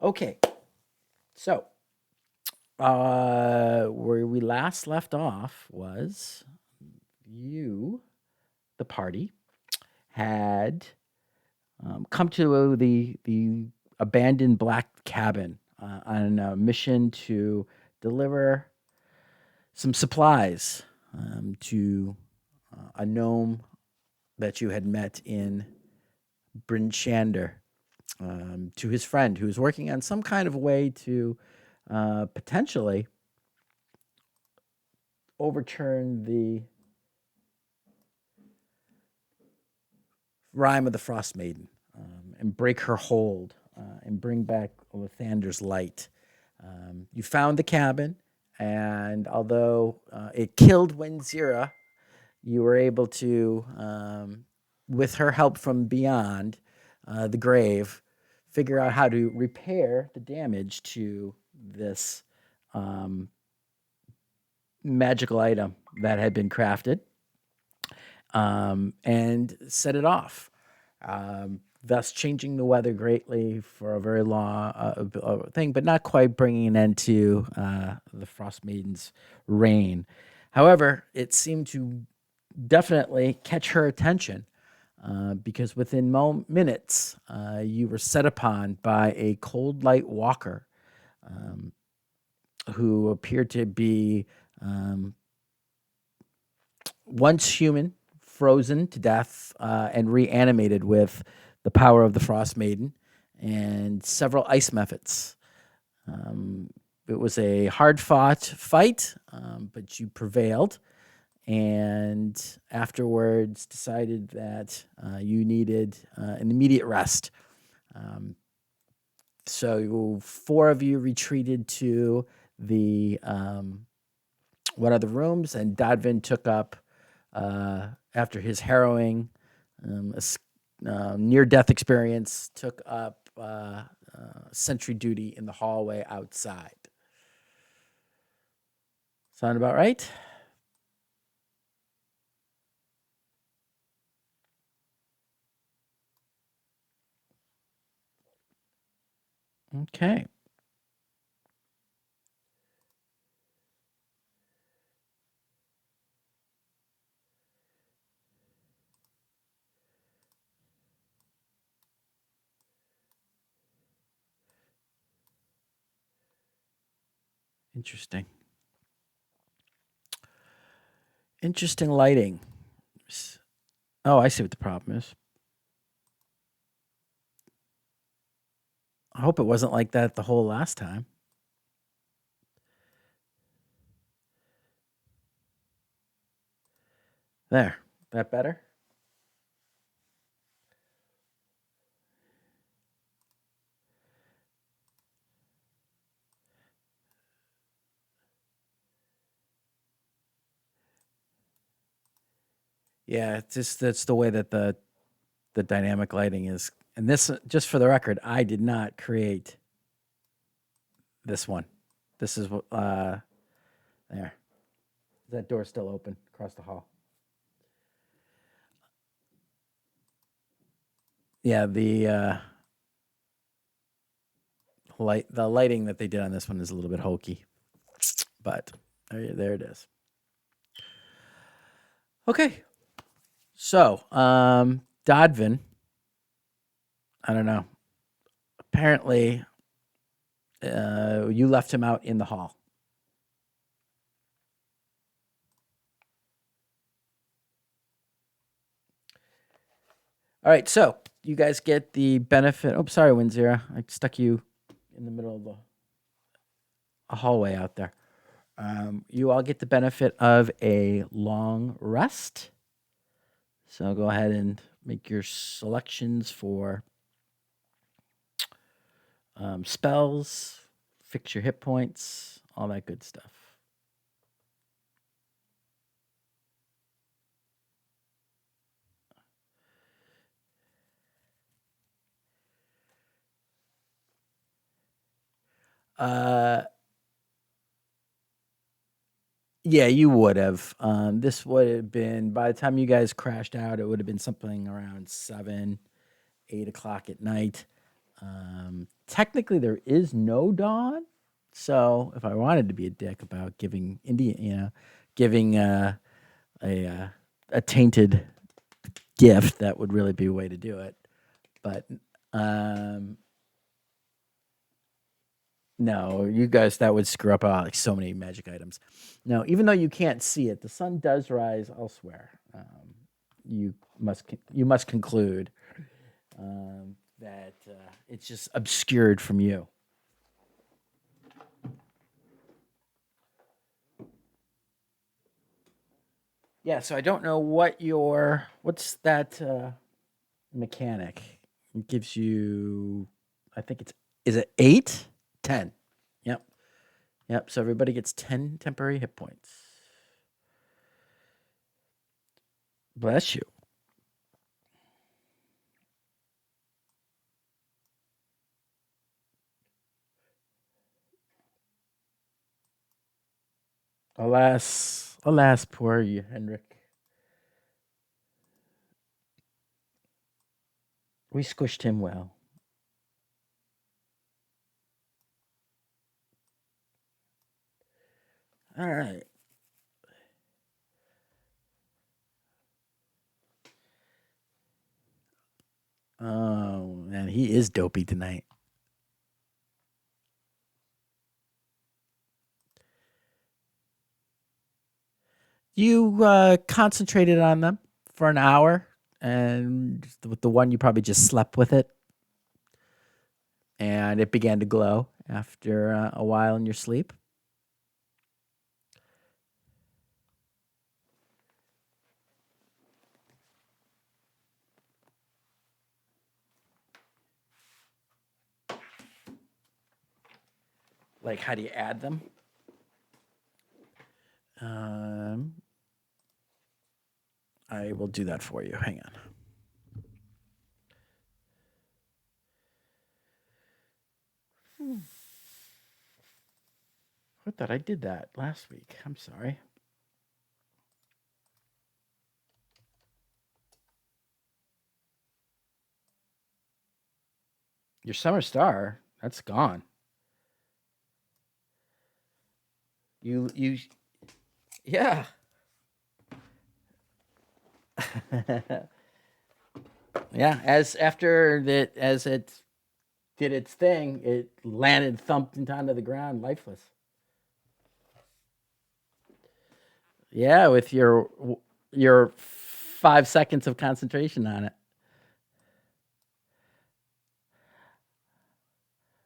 Okay, so where we last left off was you, the party, had come to the abandoned black cabin on a mission to deliver some supplies to a gnome that you had met in Bryn Shander, to his friend who was working on some kind of way to potentially overturn the Rime of the Frostmaiden, and break her hold, and bring back Lathander's light. You found the cabin, and although it killed Wenzira, you were able to, with her help from beyond the grave, figure out how to repair the damage to this um, magical item that had been crafted, and set it off, thus changing the weather greatly for a very long thing, but not quite bringing an end to the Frost Maiden's reign. However, it seemed to definitely catch her attention, because within minutes, you were set upon by a cold light walker, um, who appeared to be um, once human, frozen to death, and reanimated with the power of the Frost Maiden and several ice methods. It was a hard fought fight, but you prevailed, and afterwards decided that you needed an immediate rest. Um, so four of you retreated to the one of the rooms, and Dodvin took up, after his harrowing near-death experience, took up sentry duty in the hallway outside. Sound about right? Okay. Interesting. Interesting lighting. Oh, I see what the problem is. I hope it wasn't like that the whole last time. There. That better? Yeah, it's just that's the way that the dynamic lighting is. And this, just for the record, I did not create this one. This is what there. That door's still open across the hall. Yeah, the lighting that they did on this one is a little bit hokey, but there it is. Okay, so Dodvin, I don't know. Apparently, you left him out in the hall. All right, so you guys get the benefit. Oh, sorry, Winzira, I stuck you in the middle of a hallway out there. You all get the benefit of a long rest. So go ahead and make your selections for spells, fix your hit points, all that good stuff. Uh, yeah, you would have. This would have been, by the time you guys crashed out, it would have been something around 7, 8 o'clock at night. Technically, there is no dawn. So if I wanted to be a dick about giving giving a tainted gift, that would really be a way to do it. But um, no, you guys, that would screw up like so many magic items. No, even though you can't see it, the sun does rise elsewhere. You you must conclude that it's just obscured from you. Yeah, so I don't know what's that mechanic? It gives you, I think it's, is it 8? 10. Yep. Yep. So everybody gets 10 temporary hit points. Bless you. Alas, alas, poor you, Henrik. We squished him well. All right. Oh, man, he is dopey tonight. You concentrated on them for an hour, and with the one you probably just slept with it, and it began to glow after a while in your sleep. Like, how do you add them? Um, I will do that for you. Hang on. I thought I did that last week. I'm sorry. Your summer star, that's gone. You yeah. Yeah, as it did its thing, it landed thumped into onto the ground lifeless. Yeah, with your 5 seconds of concentration on it.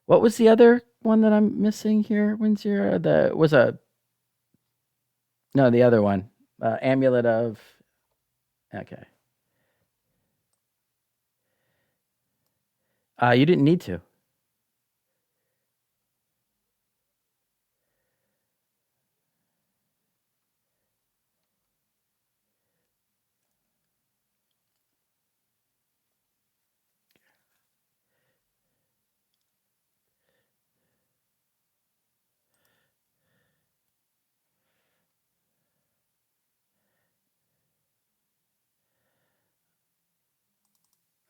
What was the other one that I'm missing here, Windsor? The was a no, the other one. Amulet of, okay. You didn't need to.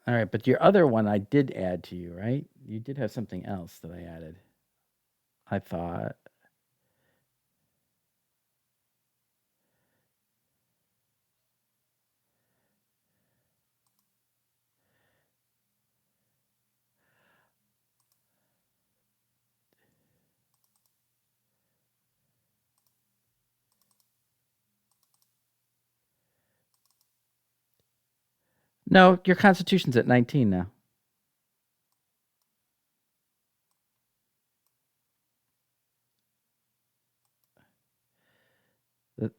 All right, but your other one I did add to you, right? You did have something else that I added. I thought. No, your constitution's at 19 now.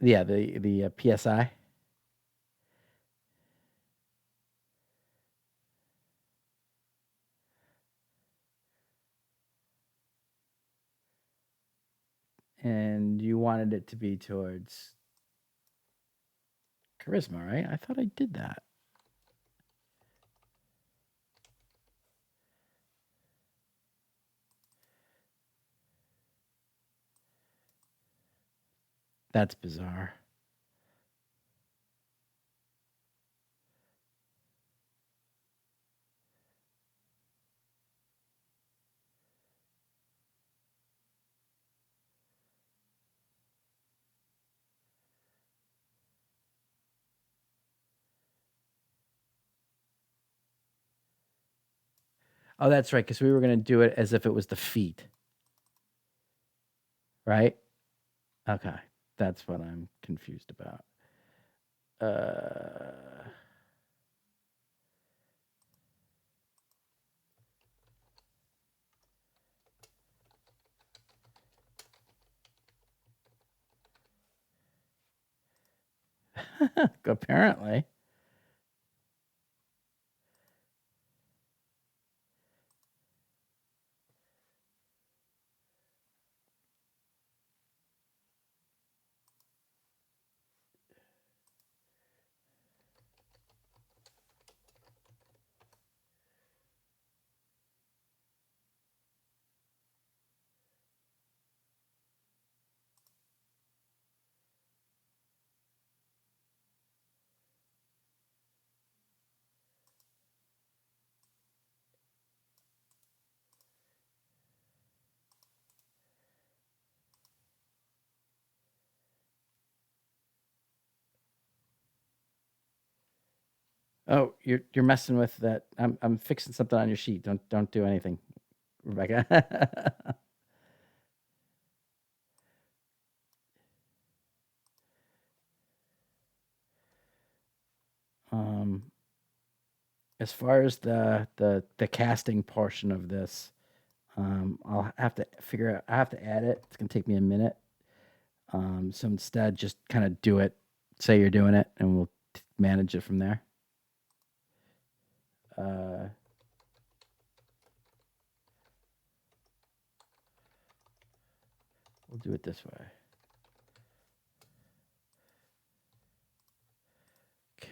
Yeah, the PSI. And you wanted it to be towards charisma, right? I thought I did that. That's bizarre. Oh, that's right, because we were going to do it as if it was the feet, right? Okay, that's what I'm confused about. Uh, apparently. Oh, you're messing with that. I'm fixing something on your sheet. Don't do anything, Rebecca. um, as far as the casting portion of this, I'll have to figure out. I have to add it. It's gonna take me a minute. So instead, just kind of do it. Say you're doing it, and we'll manage it from there. Uh, we'll do it this way. Okay.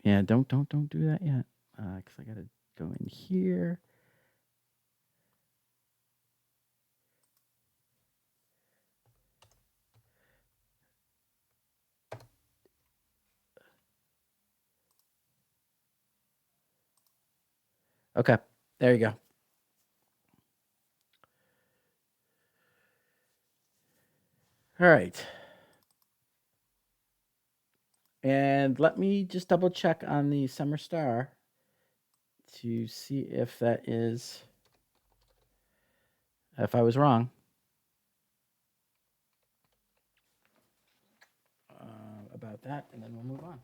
Yeah, don't do that yet, because I gotta go in here. Okay, there you go. All right, and let me just double check on the summer star to see if that is if I was wrong about that, and then we'll move on.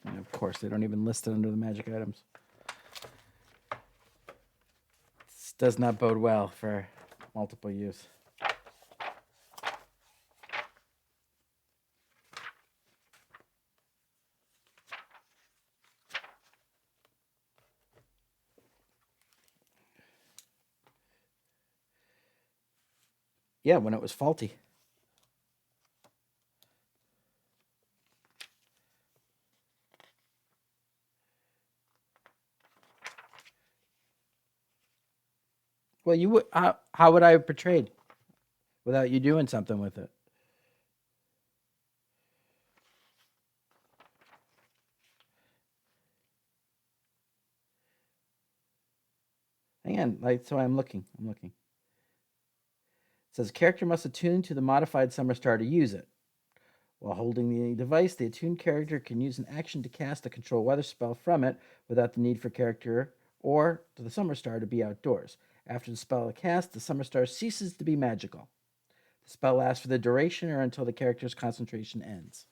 And of course, they don't even list it under the magic items. This does not bode well for multiple use. Yeah, when it was faulty. Well, you would. How would I have portrayed without you doing something with it? Hang on, like so. I'm looking. I'm looking. It says a character must attune to the modified summer star to use it. While holding the device, the attuned character can use an action to cast a control weather spell from it without the need for character or to the summer star to be outdoors. After the spell is cast, the summer star ceases to be magical. The spell lasts for the duration or until the character's concentration ends.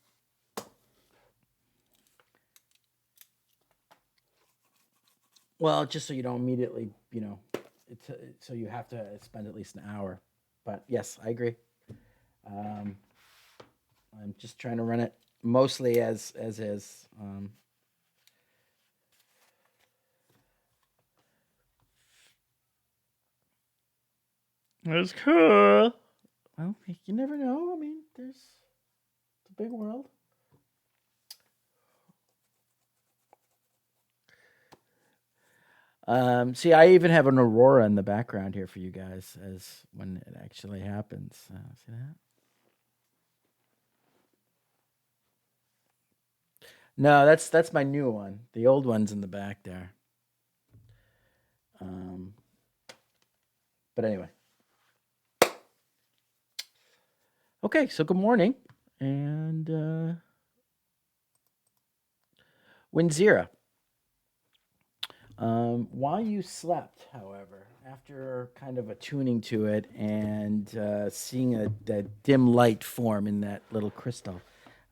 Well, just so you don't immediately, so you have to spend at least an hour. But yes, I agree. Um, I'm just trying to run it mostly as is. That's cool. Well, you never know. I mean, it's a big world. See, I even have an aurora in the background here for you guys as when it actually happens. See that? No, that's my new one. The old one's in the back there. Um, but anyway, okay. So good morning, and Winzira. While you slept, however, after kind of attuning to it and seeing that dim light form in that little crystal,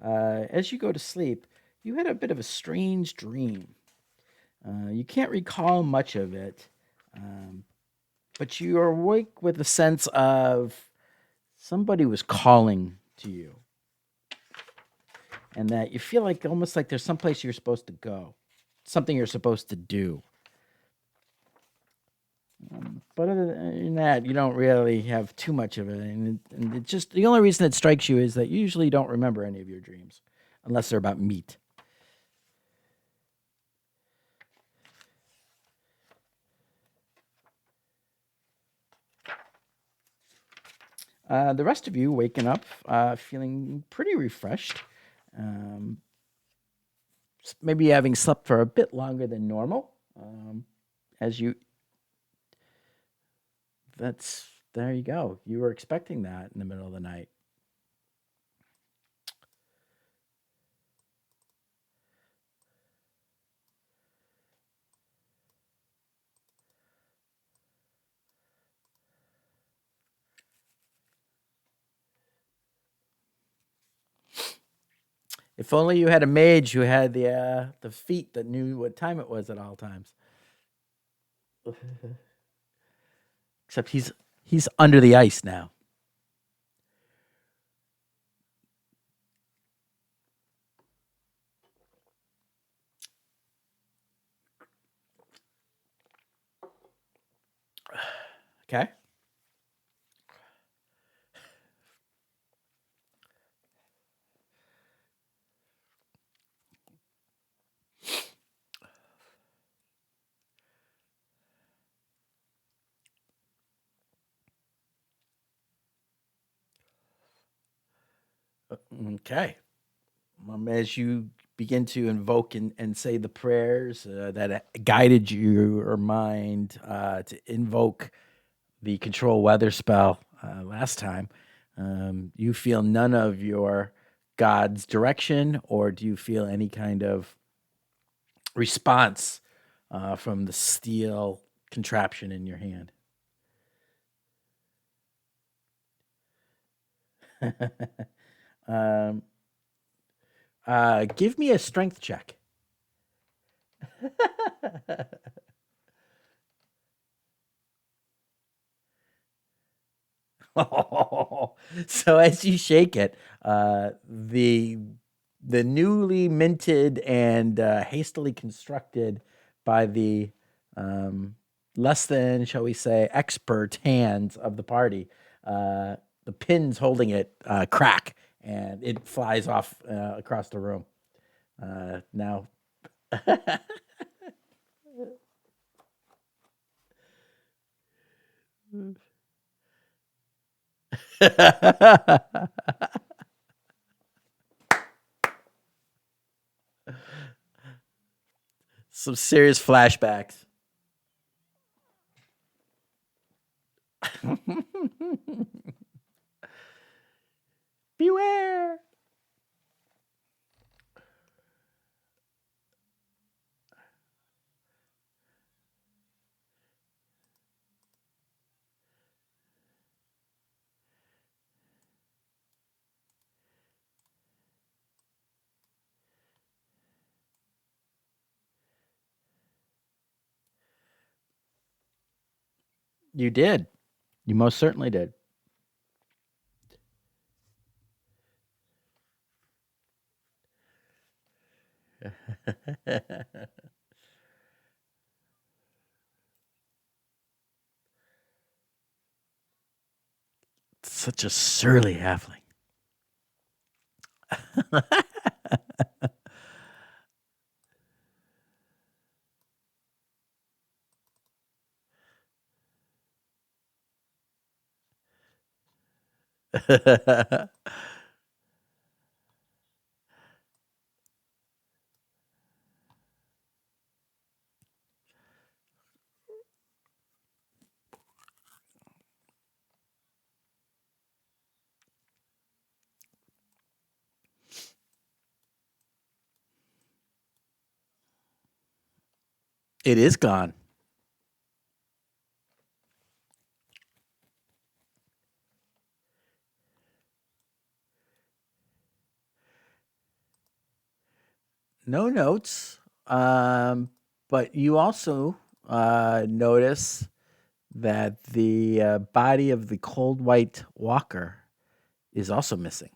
as you go to sleep, you had a bit of a strange dream. You can't recall much of it, um, but you are awake with a sense of somebody was calling to you, and that you feel like almost like there's someplace you're supposed to go, something you're supposed to do. But other than that, you don't really have too much of it, and it just the only reason it strikes you is that you usually don't remember any of your dreams, unless they're about meat. The rest of you waking up feeling pretty refreshed, um, maybe having slept for a bit longer than normal. As you, that's there you go. You were expecting that in the middle of the night. If only you had a mage who had the feet that knew what time it was at all times. Except he's under the ice now. Okay. Okay. As you begin to invoke and say the prayers that guided your mind to invoke the control weather spell last time, you feel none of your god's direction, or do you feel any kind of response from the steel contraption in your hand? um, give me a strength check. So as you shake it, the newly minted and hastily constructed by the um, less than, shall we say, expert hands of the party, the pins holding it crack and it flies off across the room. Now, some serious flashbacks. Beware. You did. You most certainly did. Such a surly halfling. It is gone. No notes. But you also notice that the body of the cold white walker is also missing.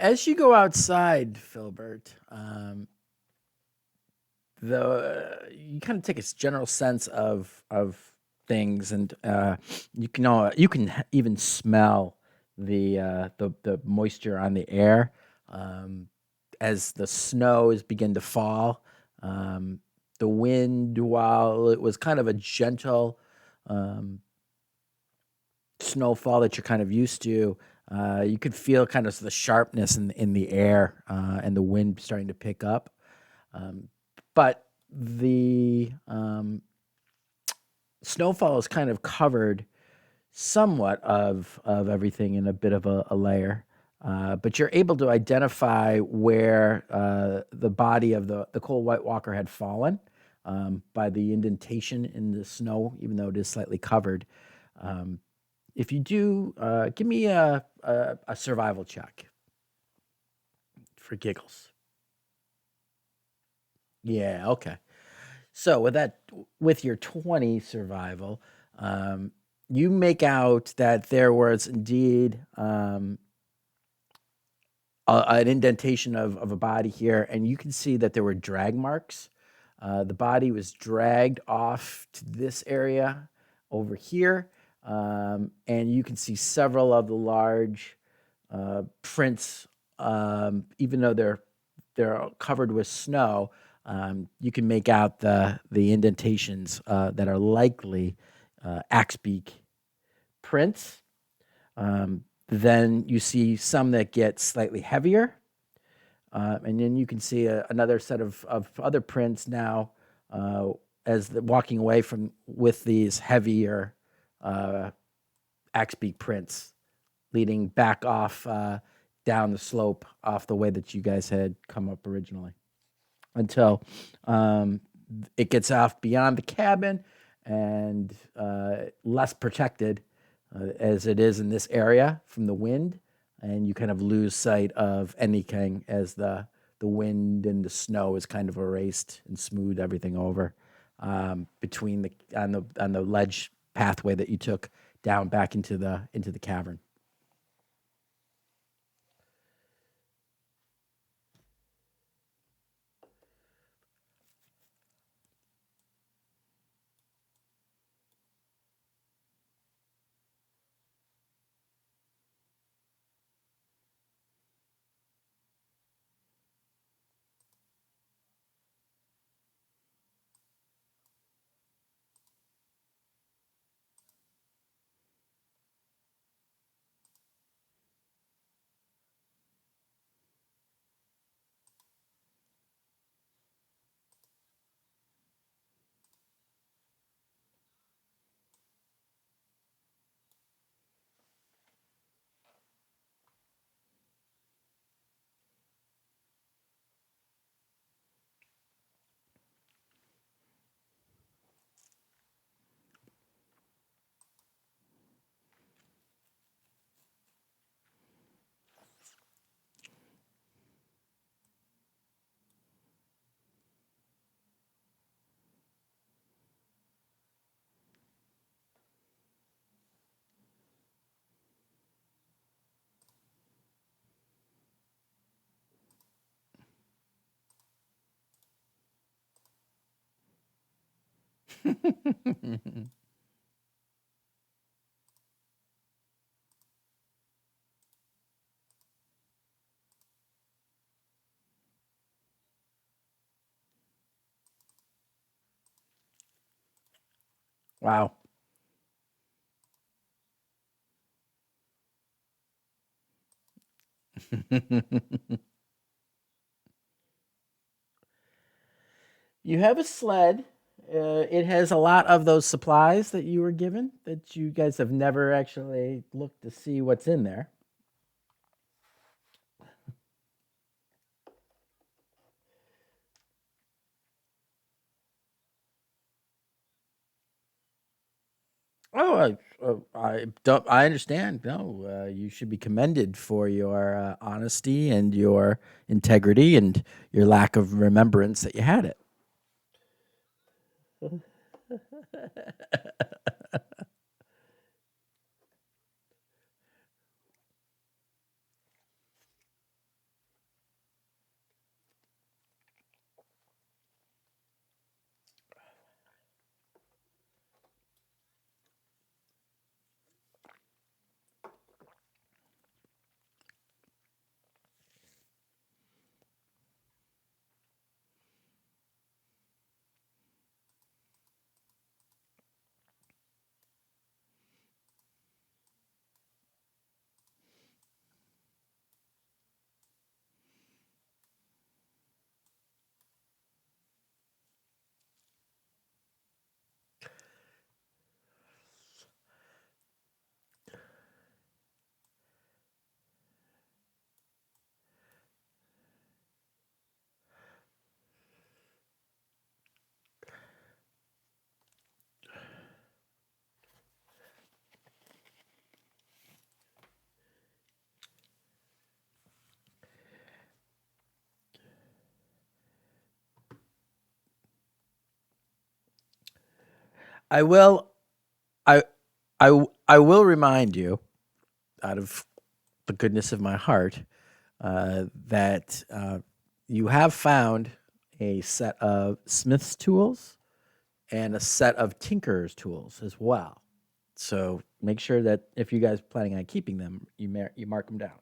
As you go outside, Filbert, the you kind of take a general sense of things, and you can even smell the moisture on the air as the snows begin to fall. Um, the wind, while it was kind of a gentle um, snowfall that you're kind of used to, you could feel kind of the sharpness in the air and the wind starting to pick up. Um, but the snowfall is kind of covered somewhat of everything in a bit of a layer. But you're able to identify where the body of the cold white walker had fallen by the indentation in the snow, even though it is slightly covered. Um, if you do, give me a survival check for giggles. Yeah, okay. So with your 20 survival, um, you make out that there was indeed an indentation of a body here, and you can see that there were drag marks. The body was dragged off to this area over here, and you can see several of the large prints, even though they're covered with snow. You can make out the indentations that are likely axe beak prints. Then you see some that get slightly heavier, and then you can see another set of other prints now uh, as walking away from with these heavier uh, axe beak prints leading back off down the slope off the way that you guys had come up originally until um, it gets off beyond the cabin and less protected as it is in this area from the wind, and you kind of lose sight of anything as the wind and the snow is kind of erased and smoothed everything over between on the ledge pathway that you took down back into the cavern. Wow. You have a sled. It has a lot of those supplies that you were given that you guys have never actually looked to see what's in there. Oh, I don't. I understand. No, you should be commended for your honesty and your integrity and your lack of remembrance that you had it. I will. I. I will remind you, out of the goodness of my heart, that you have found a set of Smith's tools and a set of Tinker's tools as well. So make sure that if you guys are planning on keeping them, you mark them down.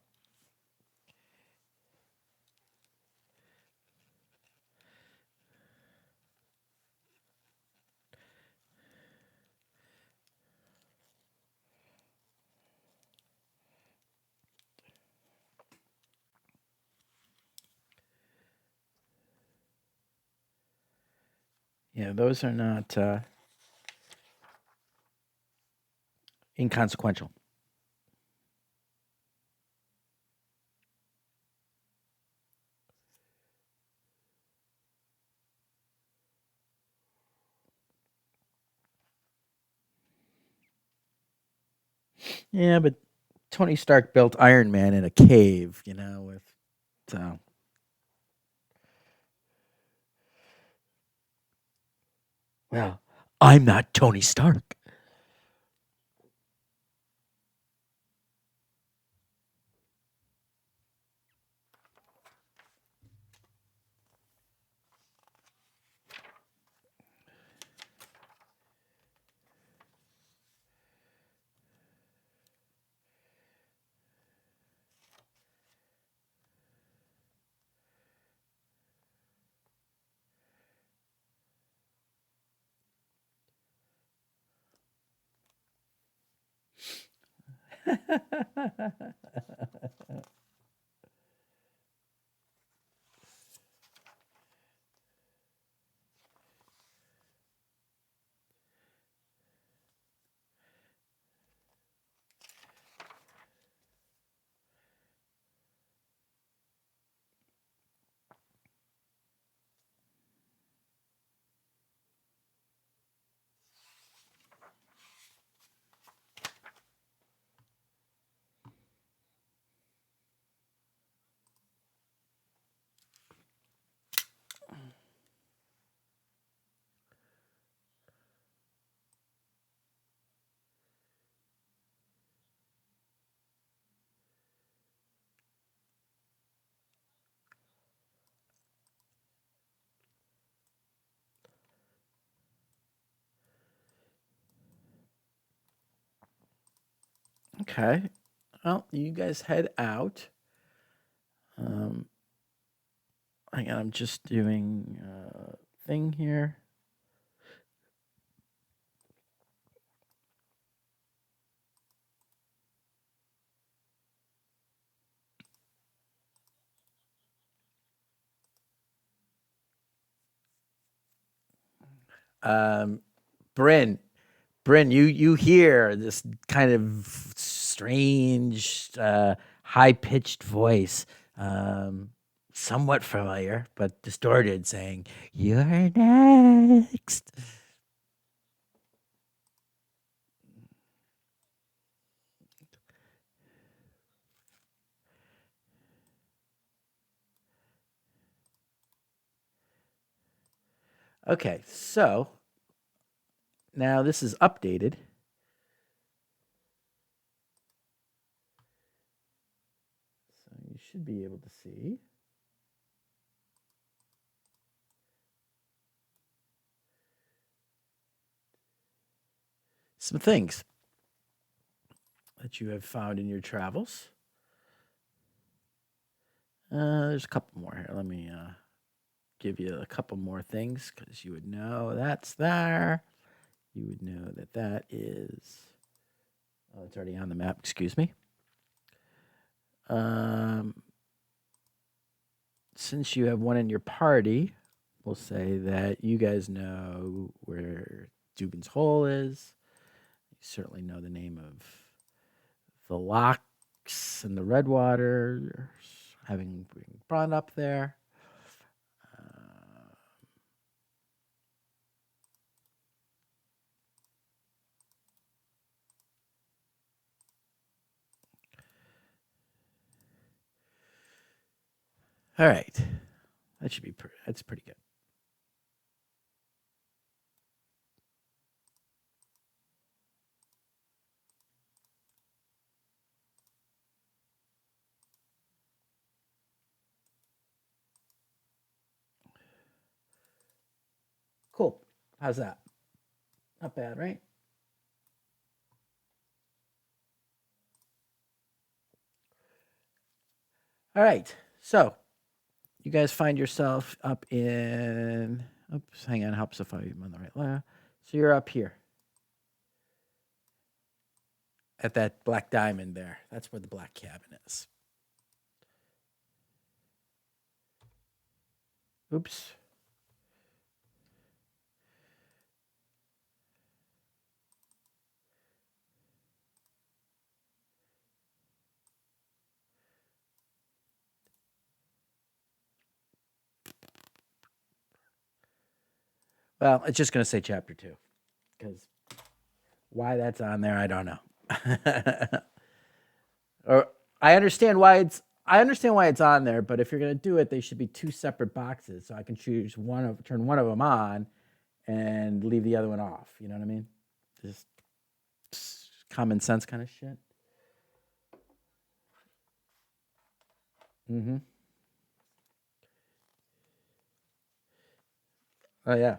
Yeah, those are not inconsequential. Yeah, but Tony Stark built Iron Man in a cave, with so. Well, I'm not Tony Stark. Okay. Well, you guys head out. Um, Hang on, I'm just doing a thing here. Um, Bryn, you hear this kind of strange, high pitched voice, um, somewhat familiar but distorted, saying, "You're next." Okay, so now this is updated. So you should be able to see some things that you have found in your travels. There's a couple more here. Let me give you a couple more things because you would know that's there. You would know that that is. Oh, it's already on the map. Excuse me. Um, since you have one in your party, we'll say that you guys know where Dugan's Hole is. You certainly know the name of the locks and the Redwater, having been brought up there. Uh, all right, that should be that's pretty good. Cool. How's that? Not bad, right? All right. So you guys find yourself up in. Oops, hang on. Helps if I'm on the right line. So you're up here at that black diamond there. That's where the black cabin is. Oops. Well, it's just going to say chapter 2 because why that's on there, I don't know. Or I understand why it's on there, but if you're going to do it, they should be two separate boxes so I can choose turn one of them on and leave the other one off. You know what I mean? Just common sense kind of shit. Mm-hmm. Oh yeah.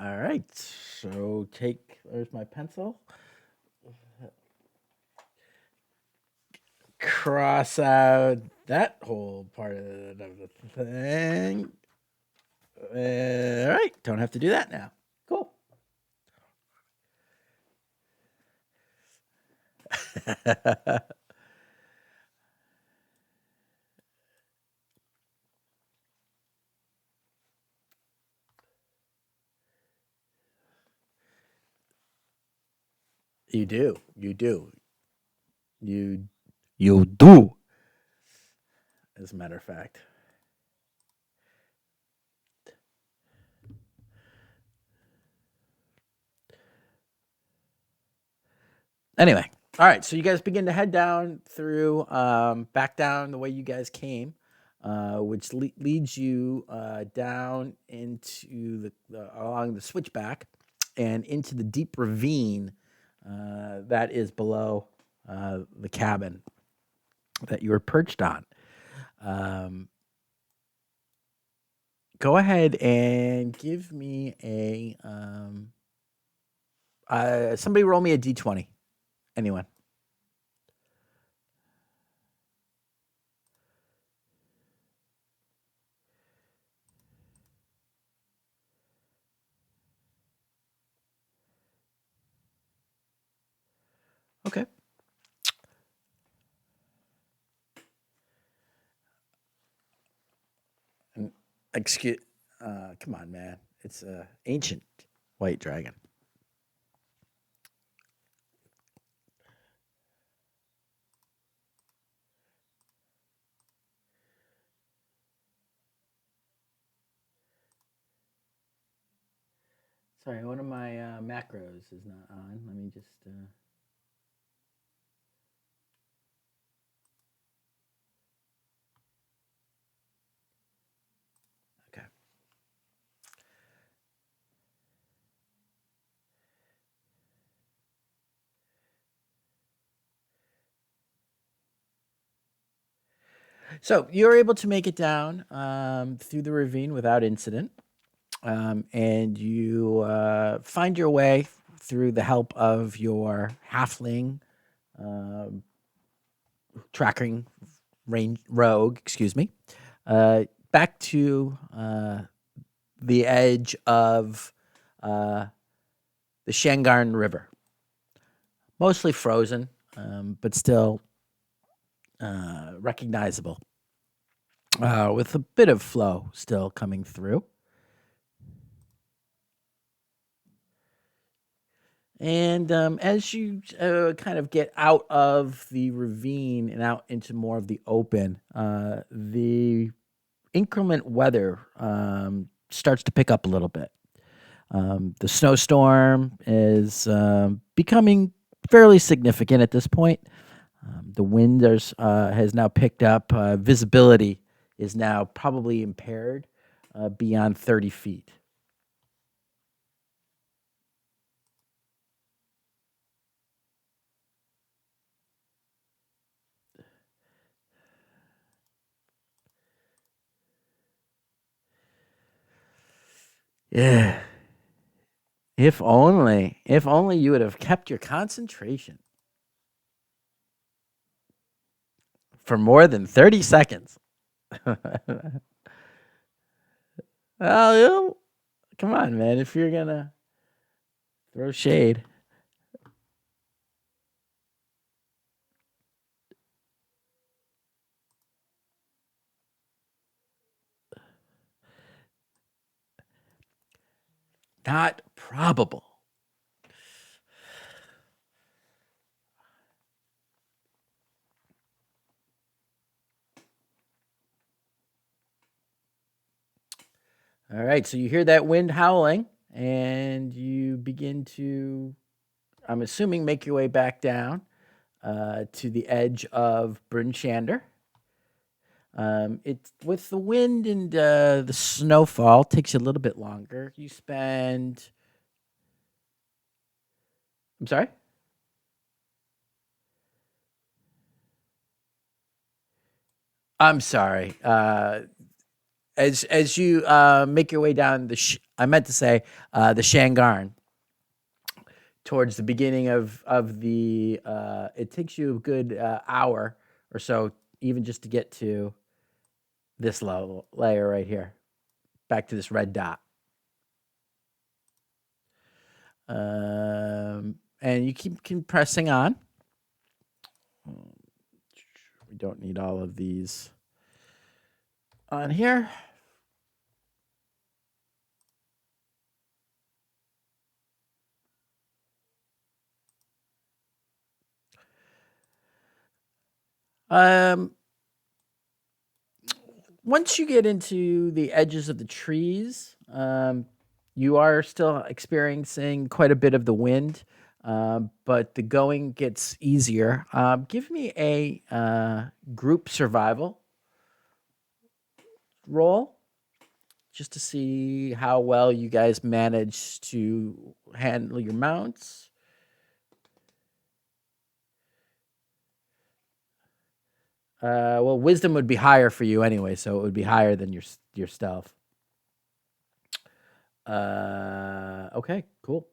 All right. So there's my pencil. Cross out that whole part of the thing. All right. Don't have to do that now. Cool. You do. You do. You you do. As a matter of fact. Anyway, all right. So you guys begin to head down through, back down the way you guys came, which leads you down into along the switchback and into the deep ravine that is below the cabin. that you were perched on. Um, Go ahead and give me a somebody roll me a d20. Anyone? Okay. And excuse. Come on, man. It's a ancient white dragon. Sorry, one of my macros is not on. Let me just. Okay. So you're able to make it down through the ravine without incident, and you find your way through the help of your halfling um tracking range rogue. Excuse me. Back to the edge of uh, the Shangarn River, mostly frozen, but still recognizable, with a bit of flow still coming through. And as you kind of get out of the ravine and out into more of the open, the inclement weather starts to pick up a little bit. The snowstorm is becoming fairly significant at this point. The wind has now picked up. Visibility is now probably impaired beyond 30 feet. Yeah. If only you would have kept your concentration for more than 30 seconds. Well, come on, man. If you're gonna throw shade, not probable. All right, so you hear that wind howling, and you begin to, I'm assuming, make your way back down to the edge of Bryn Shander. It's with the wind and the snowfall takes you a little bit longer. You spend. I'm sorry. I'm sorry. As you make your way down I meant to say the Shangarn towards the beginning of the. It takes you a good hour or so, even just to get to this level layer right here, back to this red dot. And you keep pressing on. We don't need all of these on here. Um, Once you get into the edges of the trees, you are still experiencing quite a bit of the wind, but the going gets easier. Give me a group survival roll just to see how well you guys manage to handle your mounts. Well, wisdom would be higher for you anyway, so it would be higher than your stealth. Okay, cool.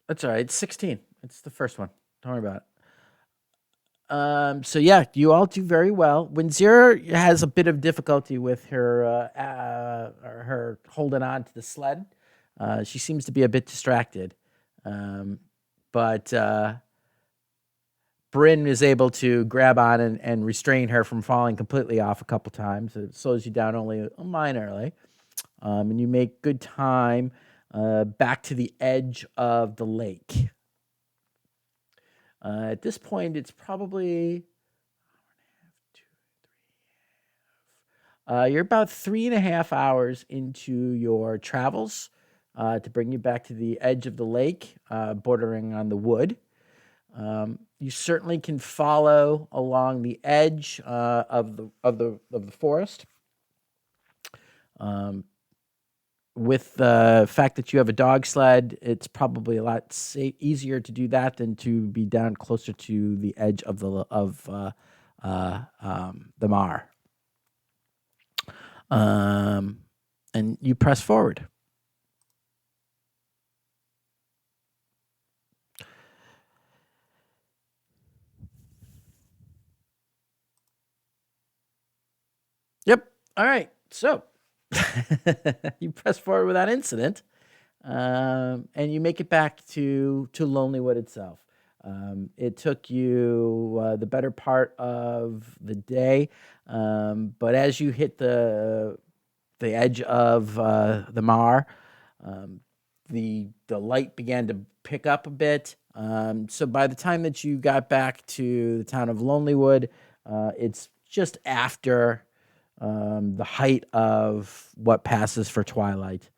That's all right. It's 16. It's the first one. Don't worry about it. So yeah, you all do very well. When Zira has a bit of difficulty with her holding on to the sled, she seems to be a bit distracted. Um, but Bryn is able to grab on and restrain her from falling completely off a couple times. It slows you down only minorly, and you make good time back to the edge of the lake. At this point, it's probably you're about 3.5 hours into your travels to bring you back to the edge of the lake, bordering on the wood. You certainly can follow along the edge of the forest. Um, with the fact that you have a dog sled, it's probably a lot easier to do that than to be down closer to the edge of the mar. Um, and you press forward. Yep. All right. So you press forward without incident, and you make it back to Lonelywood itself. It took you the better part of the day, but as you hit the edge of the Mar, um, the light began to pick up a bit. So by the time that you got back to the town of Lonelywood, it's just after the height of what passes for twilight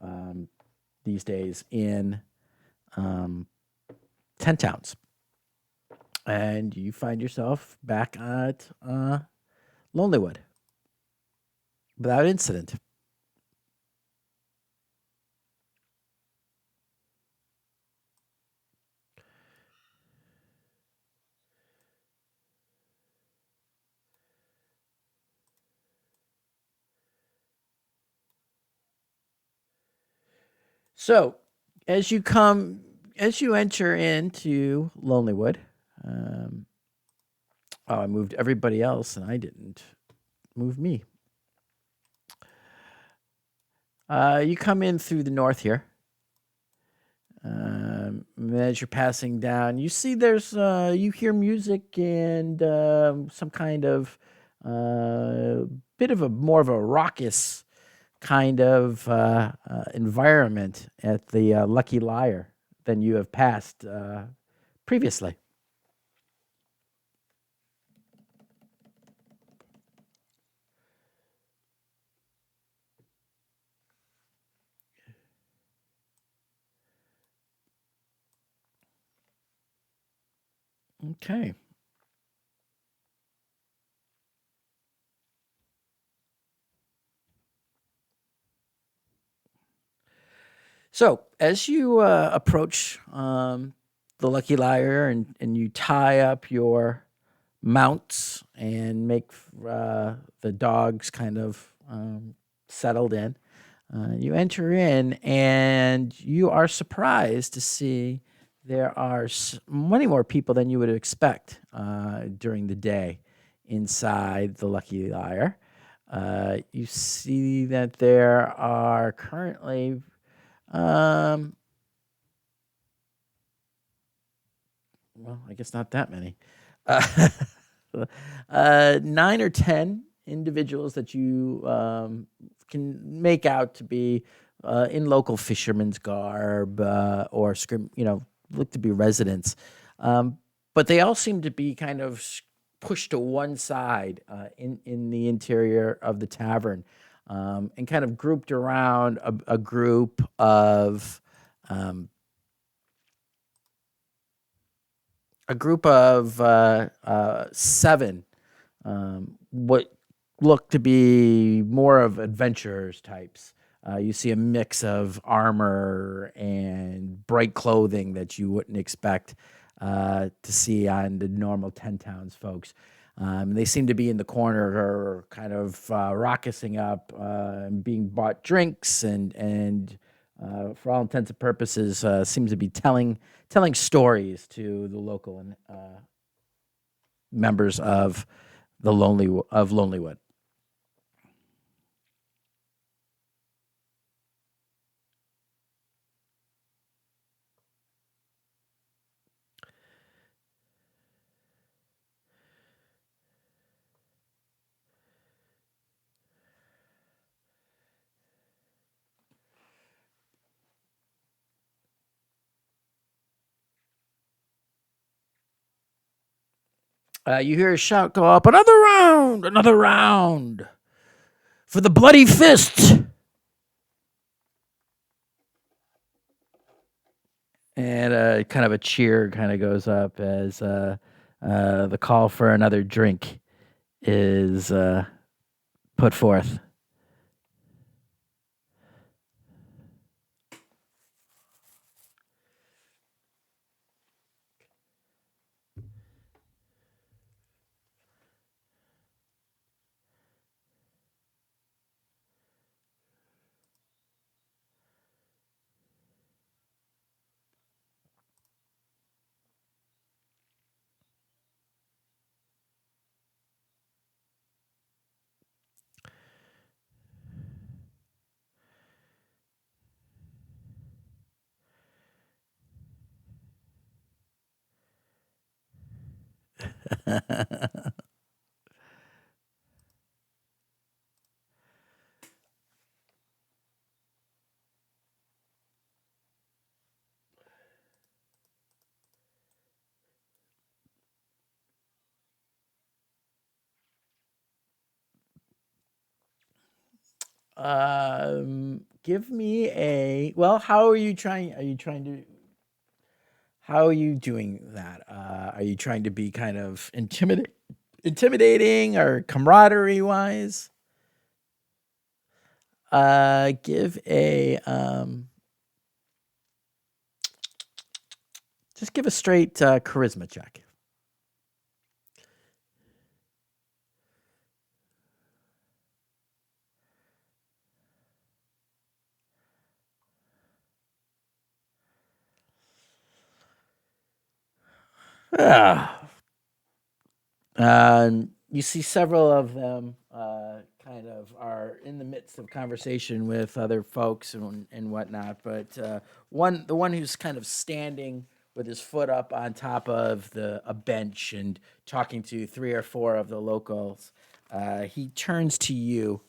um, these days in um, 10 towns. And you find yourself back at Lonelywood without incident. So, as you come, as you enter into Lonelywood, um, oh, I moved everybody else and I didn't move me. You come in through the north here. As you're passing down, you see you hear music and some kind of bit of a more of a raucous kind of environment at the Lucky Liar than you have passed previously. Okay. So as you approach the Lucky Liar and you tie up your mounts and make the dogs kind of settled in, you enter in and you are surprised to see there are many more people than you would expect during the day inside the Lucky Liar. You see that there are currently um, well, I guess not that many. Uh, 9 or 10 individuals that you can make out to be in local fisherman's garb or look to be residents. Um, but they all seem to be kind of pushed to one side in the interior of the tavern and kind of grouped around a group of um, seven, what look to be more of adventurers types. You see a mix of armor and bright clothing that you wouldn't expect to see on the normal 10 towns folks. They seem to be in the corner, kind of raucousing up, and being bought drinks, and for all intents and purposes, seems to be telling stories to the local and members of Lonelywood. You hear a shout go up, another round for the bloody fist. And kind of a cheer kind of goes up as the call for another drink is put forth. Give me a well. How are you trying? Are you trying to? How are you doing that? Are you trying to be kind of intimidating or camaraderie wise? Give a just give a straight charisma check. Ah, you see several of them kind of are in the midst of conversation with other folks and whatnot. But the one who's kind of standing with his foot up on top of a bench and talking to three or four of the locals, he turns to you.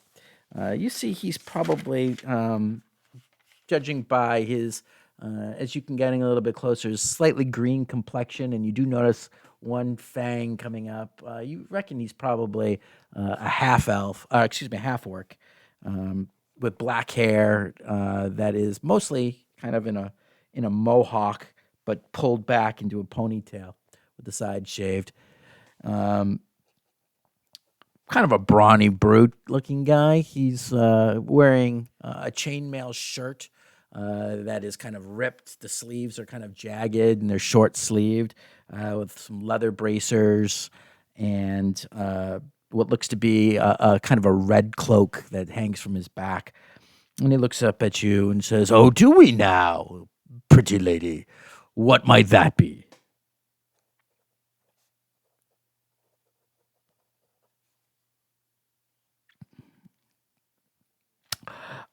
You see he's probably judging by his, as you can getting a little bit closer, his slightly green complexion, and you do notice one fang coming up. You reckon he's probably a half elf, excuse me, half orc, with black hair that is mostly kind of in a mohawk, but pulled back into a ponytail with the side shaved. Um, Kind of a brawny brute looking guy. He's wearing a chainmail shirt that is kind of ripped. The sleeves are kind of jagged and they're short sleeved with some leather bracers and what looks to be a kind of a red cloak that hangs from his back. And he looks up at you and says, "Oh, do we now, pretty lady? What might that be?"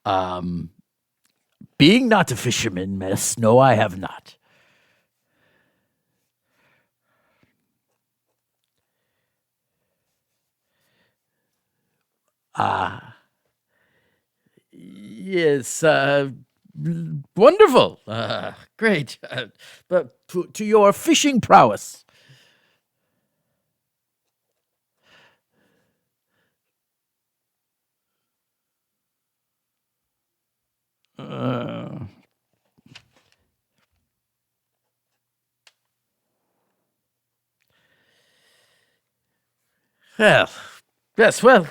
Um, Being not a fisherman, miss, no, I have not. Ah, yes, wonderful, great. But to your fishing prowess. Uh, well, yes, well,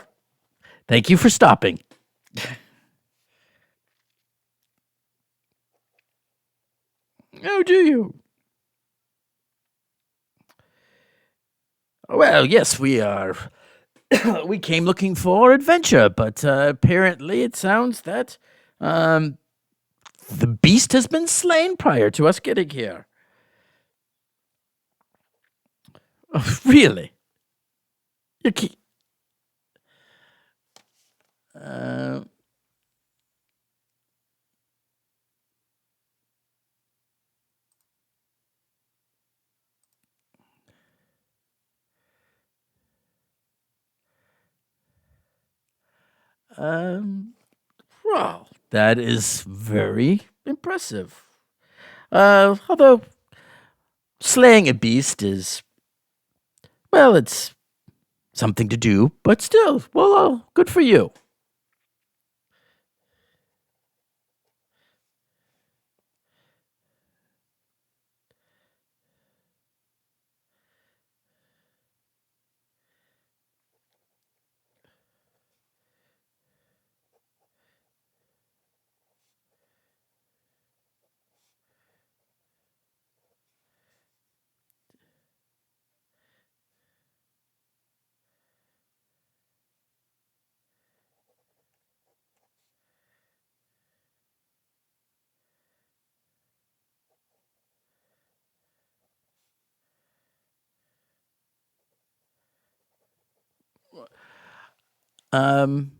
thank you for stopping. Oh, do you? Well, yes, we are. We came looking for adventure, but apparently it sounds that um, the beast has been slain prior to us getting here. Oh, really? You ke- uh, um, well, that is very impressive. Although slaying a beast is, well, it's something to do, but still, well, good for you. Um,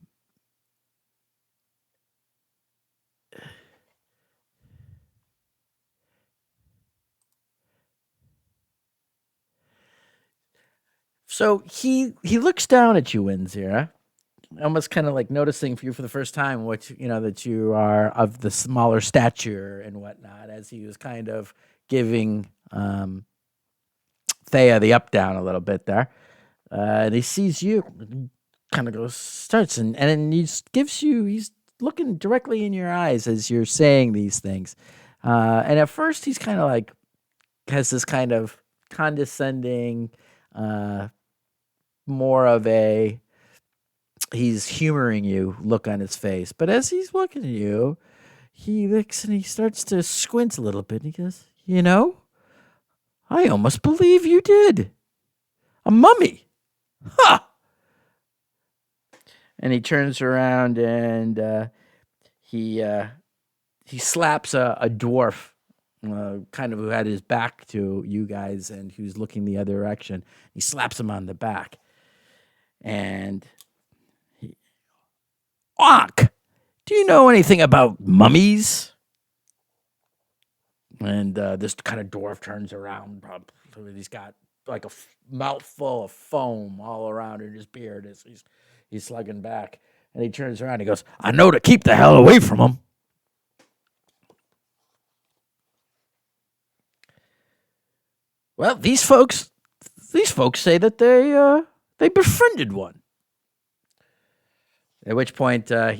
so he looks down at you, Windsor, almost kind of like noticing for you for the first time what that you are of the smaller stature and whatnot, as he was kind of giving Thea the up down a little bit there. And he sees you, kind of goes starts and then he's looking directly in your eyes as you're saying these things. And at first he's kind of like has this kind of condescending, uh, more of a he's humoring you look on his face. But as he's looking at you, he looks and he starts to squint a little bit. And he goes, I almost believe you did. A mummy. Ha! And he turns around and he uh, he slaps a dwarf, kind of who had his back to you guys and who's looking the other direction. He slaps him on the back. And he, Ock, do you know anything about mummies? And this kind of dwarf turns around. He's got like a mouthful of foam all around in his beard as he's slugging back. And he turns around. And he goes, "I know to keep the hell away from him." Well, these folks say that they befriended one. At which point the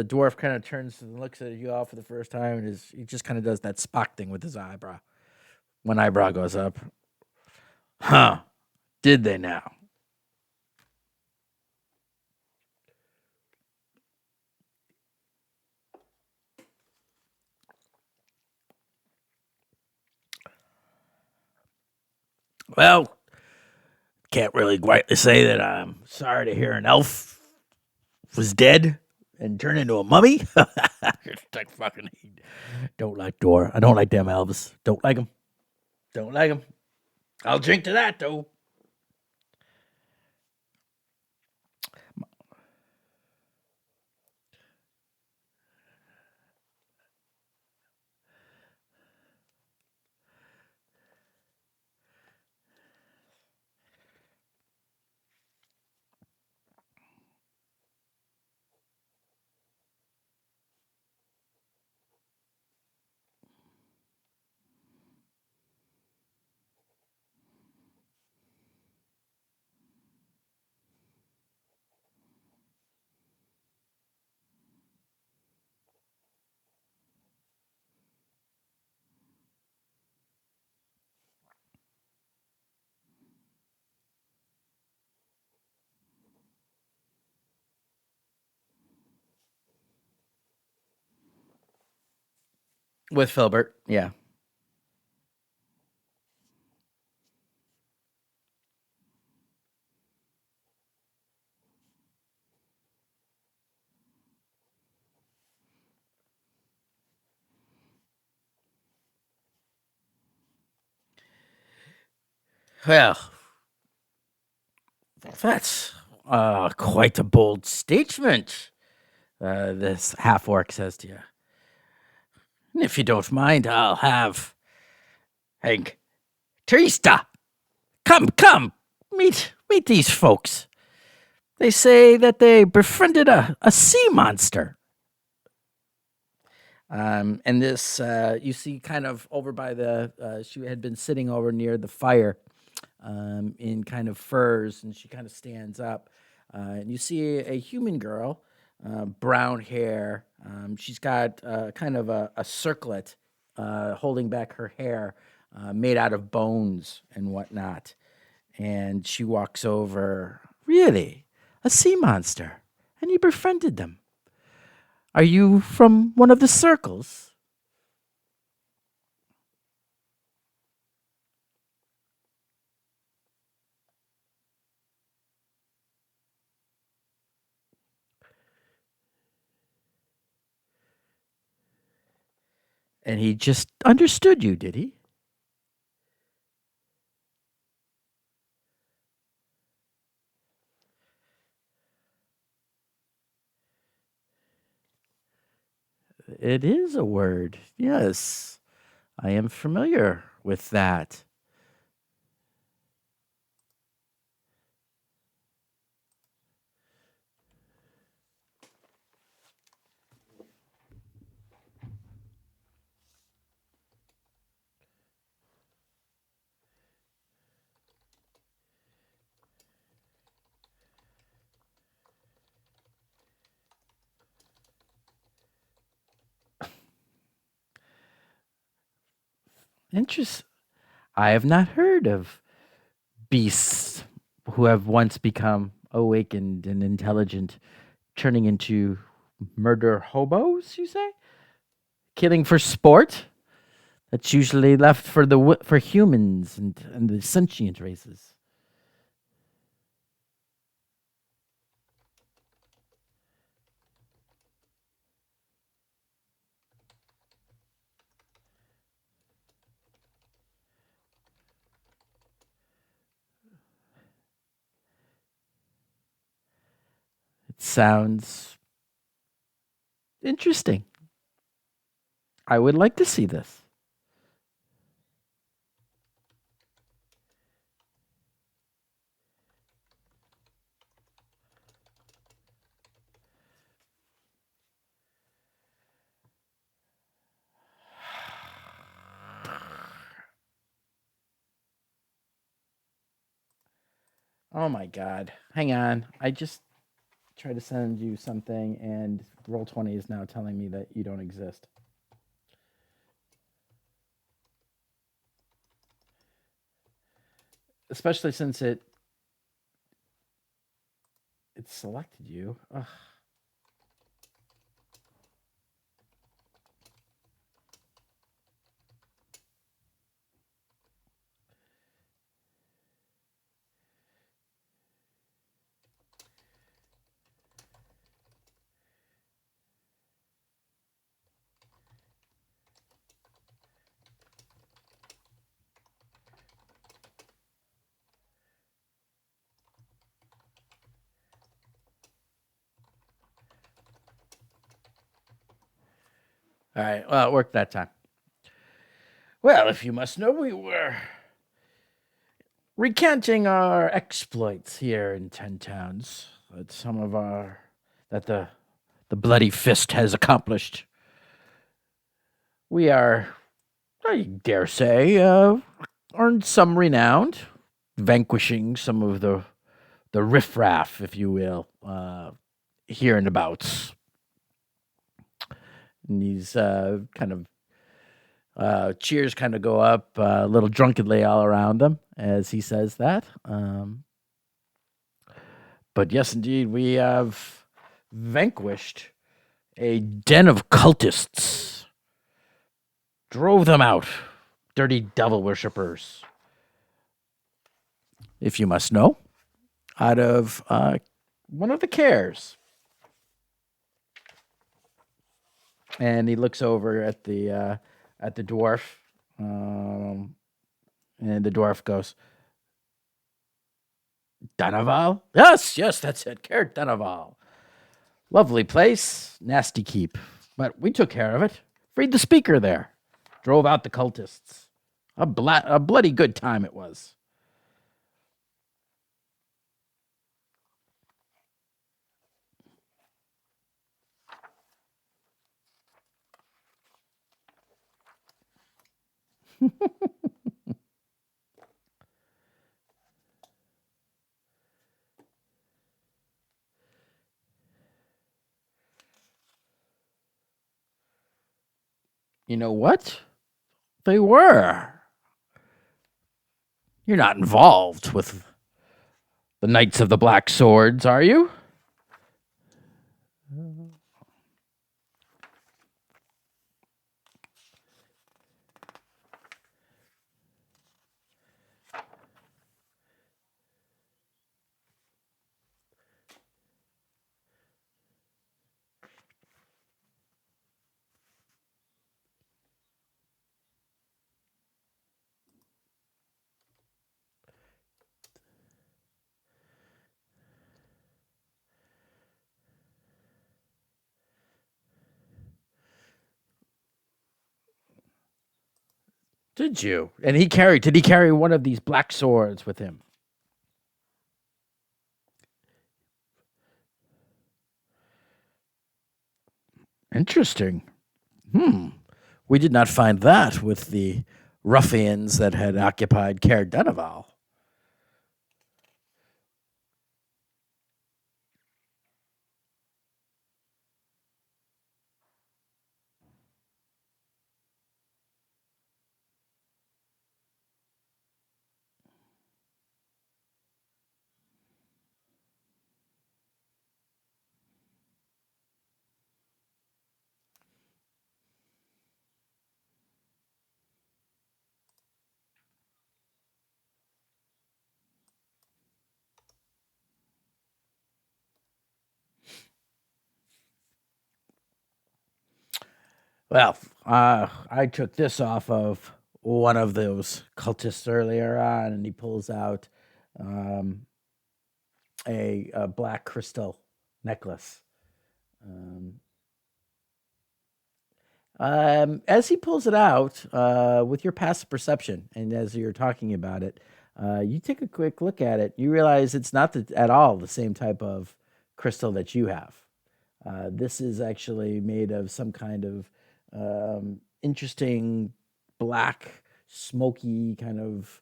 dwarf kind of turns and looks at you all for the first time, and he just kind of does that Spock thing with his eyebrow. One eyebrow goes up. Huh? Did they now? Well, can't really quite say that I'm sorry to hear an elf was dead and turned into a mummy. Like fucking don't like Dora. I don't like them elves. Don't like them. Don't like them. I'll drink to that though. With Filbert, yeah. Well, that's quite a bold statement, this half orc says to you. And if you don't mind, I'll have Hank. Teresa, come, meet these folks. They say that they befriended a sea monster. And this, you see, kind of over by she had been sitting over near the fire, in kind of furs, and she kind of stands up, and you see a human girl, brown hair. She's got kind of a circlet holding back her hair, made out of bones and whatnot. And she walks over. Really, a sea monster, and you befriended them. Are you from one of the circles? And he just understood you, did he? It is a word. Yes, I am familiar with that. Interest. I have not heard of beasts who have once become awakened and intelligent, turning into murder hobos. You say killing for sport? That's usually left for for humans and the sentient races. It sounds interesting. I would like to see this. Oh my god. Hang on. I just tried to send you something and Roll20 is now telling me that you don't exist. Especially since it selected you. Ugh. All right. Well, it worked that time. Well, if you must know, we were recanting our exploits here in Ten Towns. That some of our that the bloody fist has accomplished. We are, I dare say, earned some renown, vanquishing some of the riffraff, if you will, here and abouts. And these kind of cheers kind of go up a little drunkenly all around them as he says that. But yes, indeed, we have vanquished a den of cultists, drove them out, dirty devil worshippers, if you must know, out of one of the cares. And he looks over at the dwarf, and the dwarf goes, Danaval? Yes, yes, that's it. Cair Danaval. Lovely place. Nasty keep. But we took care of it. Freed the speaker there. Drove out the cultists. A bloody good time it was. You know what? They were. You're not involved with the Knights of the Black Swords, are you? Did you? And did he carry one of these black swords with him? Interesting. Hmm. We did not find that with the ruffians that had occupied Cair Denival. Well, I took this off of one of those cultists earlier on, and he pulls out um, a black crystal necklace. Um, as he pulls it out, with your passive perception, and as you're talking about it, you take a quick look at it. You realize it's not at all the same type of crystal that you have. This is actually made of some kind of interesting black, smoky kind of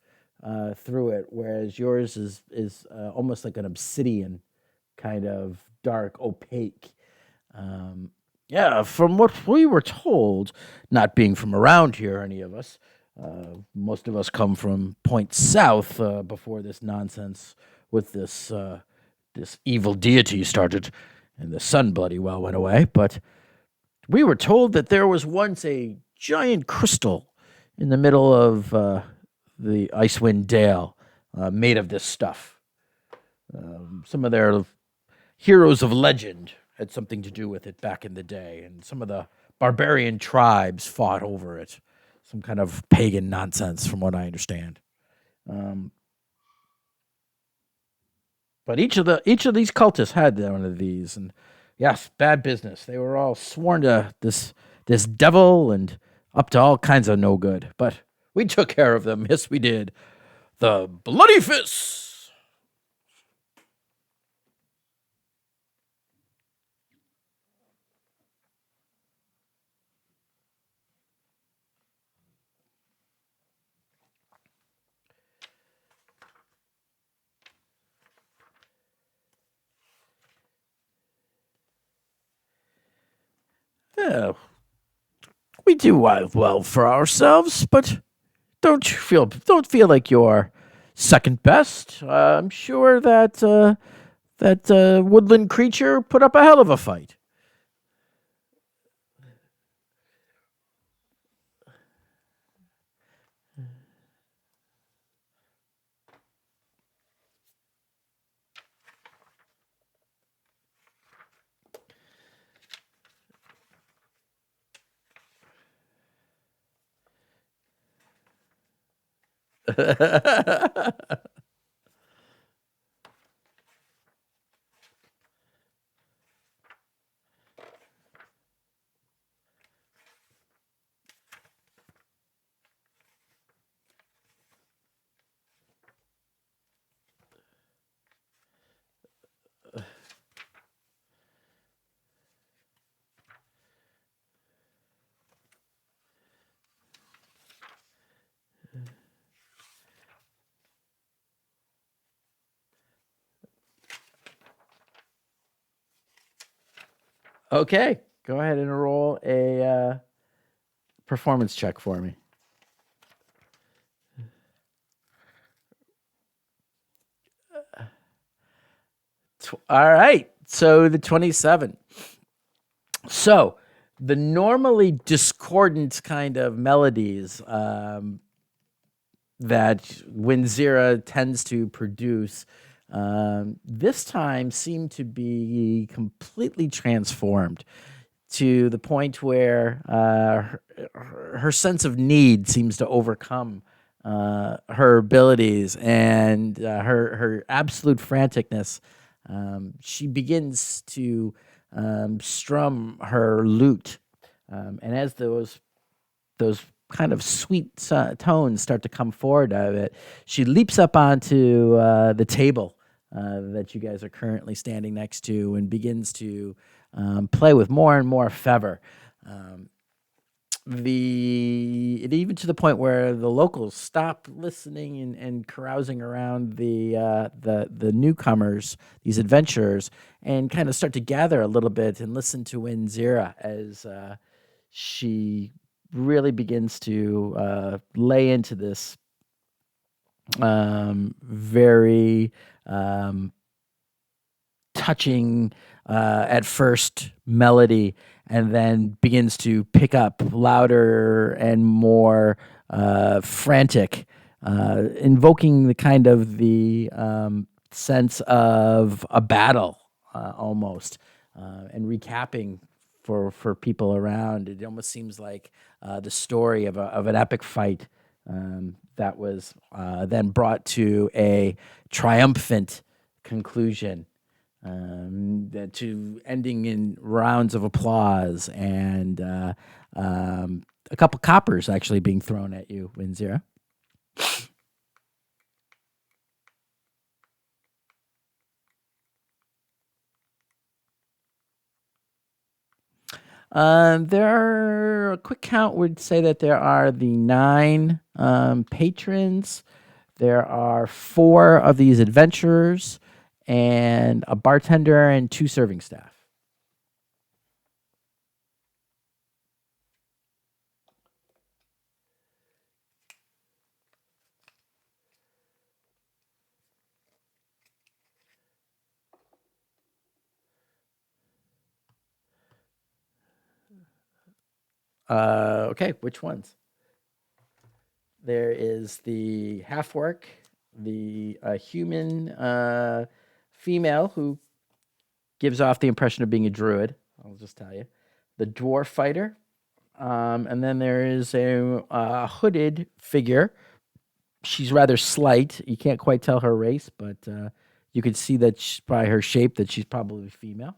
through it, whereas yours is almost like an obsidian kind of dark, opaque. Um, yeah, from what we were told, not being from around here, any of us, most of us come from points south before this nonsense with this evil deity started, and the sun bloody well went away. But we were told that there was once a giant crystal in the middle of the Icewind Dale made of this stuff. Some of their heroes of legend had something to do with it back in the day, and some of the barbarian tribes fought over it. Some kind of pagan nonsense, from what I understand. Um, but each of these cultists had one of these, and yes, bad business. They were all sworn to this devil and up to all kinds of no good. But we took care of them. Yes, we did. The bloody fists. Yeah, we do well for ourselves, but don't feel like you're second best. I'm sure that that woodland creature put up a hell of a fight. Okay, go ahead and roll a performance check for me. All right, so the 27. So the normally discordant kind of melodies that Winzira tends to produce this time seem to be completely transformed to the point where her sense of need seems to overcome her abilities and her absolute franticness. She begins to strum her lute, and as those kind of sweet tones start to come forward out of it, she leaps up onto the table that you guys are currently standing next to and begins to play with more and more fervor. Um, even to the point where the locals stop listening and carousing around the newcomers, these adventurers, and kind of start to gather a little bit and listen to Winzira as she really begins to lay into this very touching at first melody, and then begins to pick up louder and more frantic, invoking the kind of the sense of a battle almost, and recapping for people around. It almost seems like the story of an epic fight that was then brought to a triumphant conclusion, to ending in rounds of applause and a couple coppers actually being thrown at you, Winzira. There are a quick count would say that there are the nine patrons. There are four of these adventurers and a bartender and two serving staff. Okay, which ones? There is the half orc, the human female who gives off the impression of being a druid. I'll just tell you. The dwarf fighter. And then there is a hooded figure. She's rather slight. You can't quite tell her race, but you can see that by her shape that she's probably female.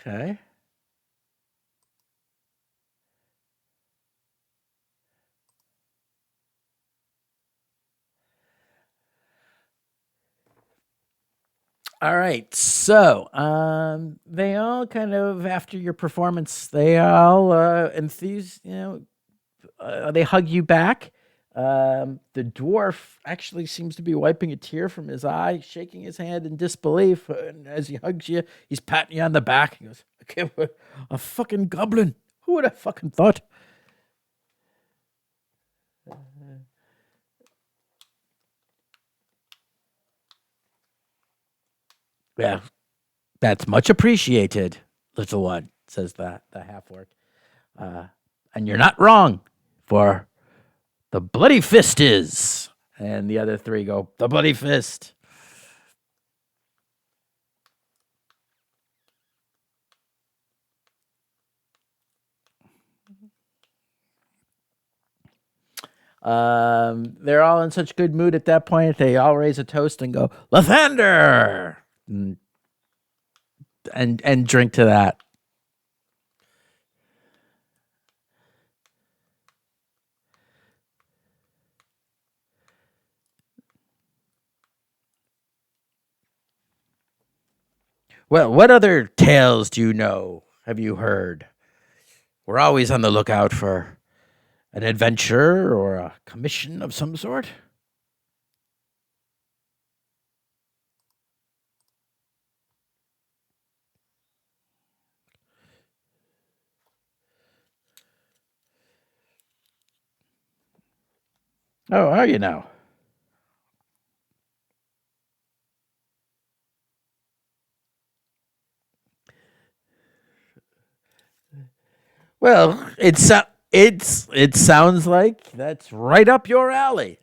Okay. All right. So, they all kind of after your performance, they all they hug you back. The dwarf actually seems to be wiping a tear from his eye, shaking his hand in disbelief. And as he hugs you, he's patting you on the back. He goes, "Okay, a fucking goblin. Who would have fucking thought?" Yeah, that's much appreciated, little one, says the half orc. Uh, and you're not wrong, for the bloody fist is. And the other three go, the bloody fist. They're all in such good mood at that point. They all raise a toast and go, Lathander! And drink to that. Well, what other tales do you know? Have you heard? We're always on the lookout for an adventure or a commission of some sort. Oh, are you now? Well, it sounds like that's right up your alley.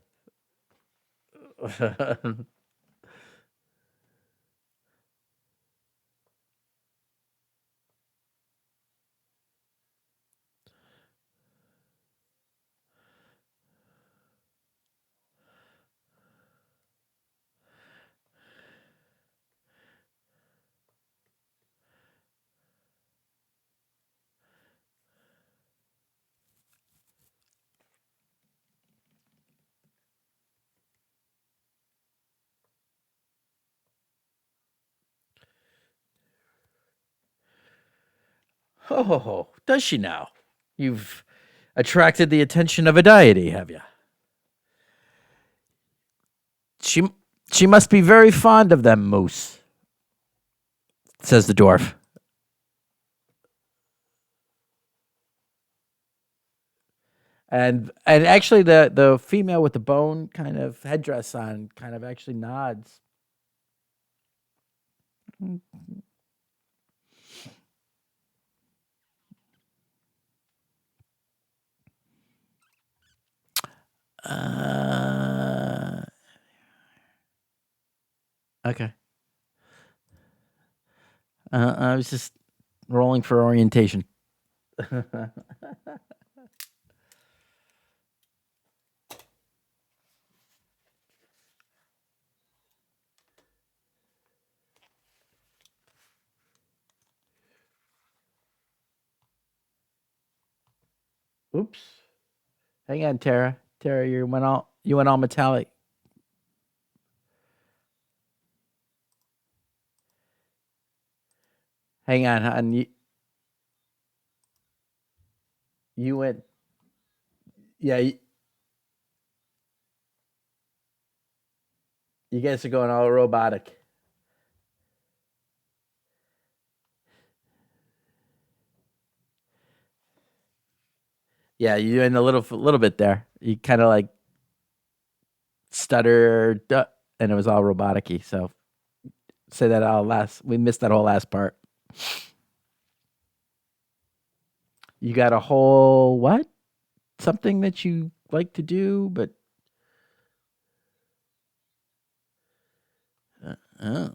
Oh, does she now? You've attracted the attention of a deity, have you? She she must be very fond of them moose, says the dwarf. And actually the female with the bone kind of headdress on kind of actually nods. Uh, okay. I was just rolling for orientation. Oops. Hang on, Tara. Tara, you went all metallic. Hang on, hon. You went yeah, you guys are going all robotic. Yeah, you in a little bit there. You kind of like stuttered, and it was all roboticy. So say that all last. We missed that whole last part. You got a whole what? Something that you like to do, but oh.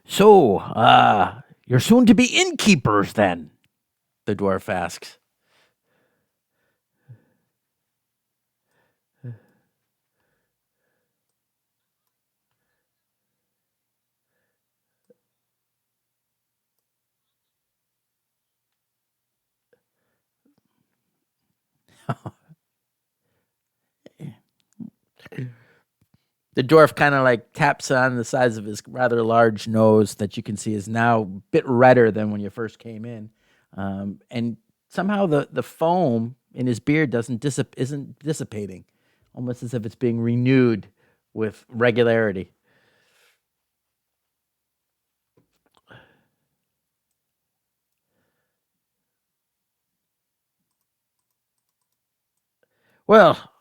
So, you're soon to be innkeepers then? The dwarf asks. The dwarf kind of like taps on the sides of his rather large nose that you can see is now a bit redder than when you first came in, and somehow the foam in his beard isn't dissipating, almost as if it's being renewed with regularity. Well,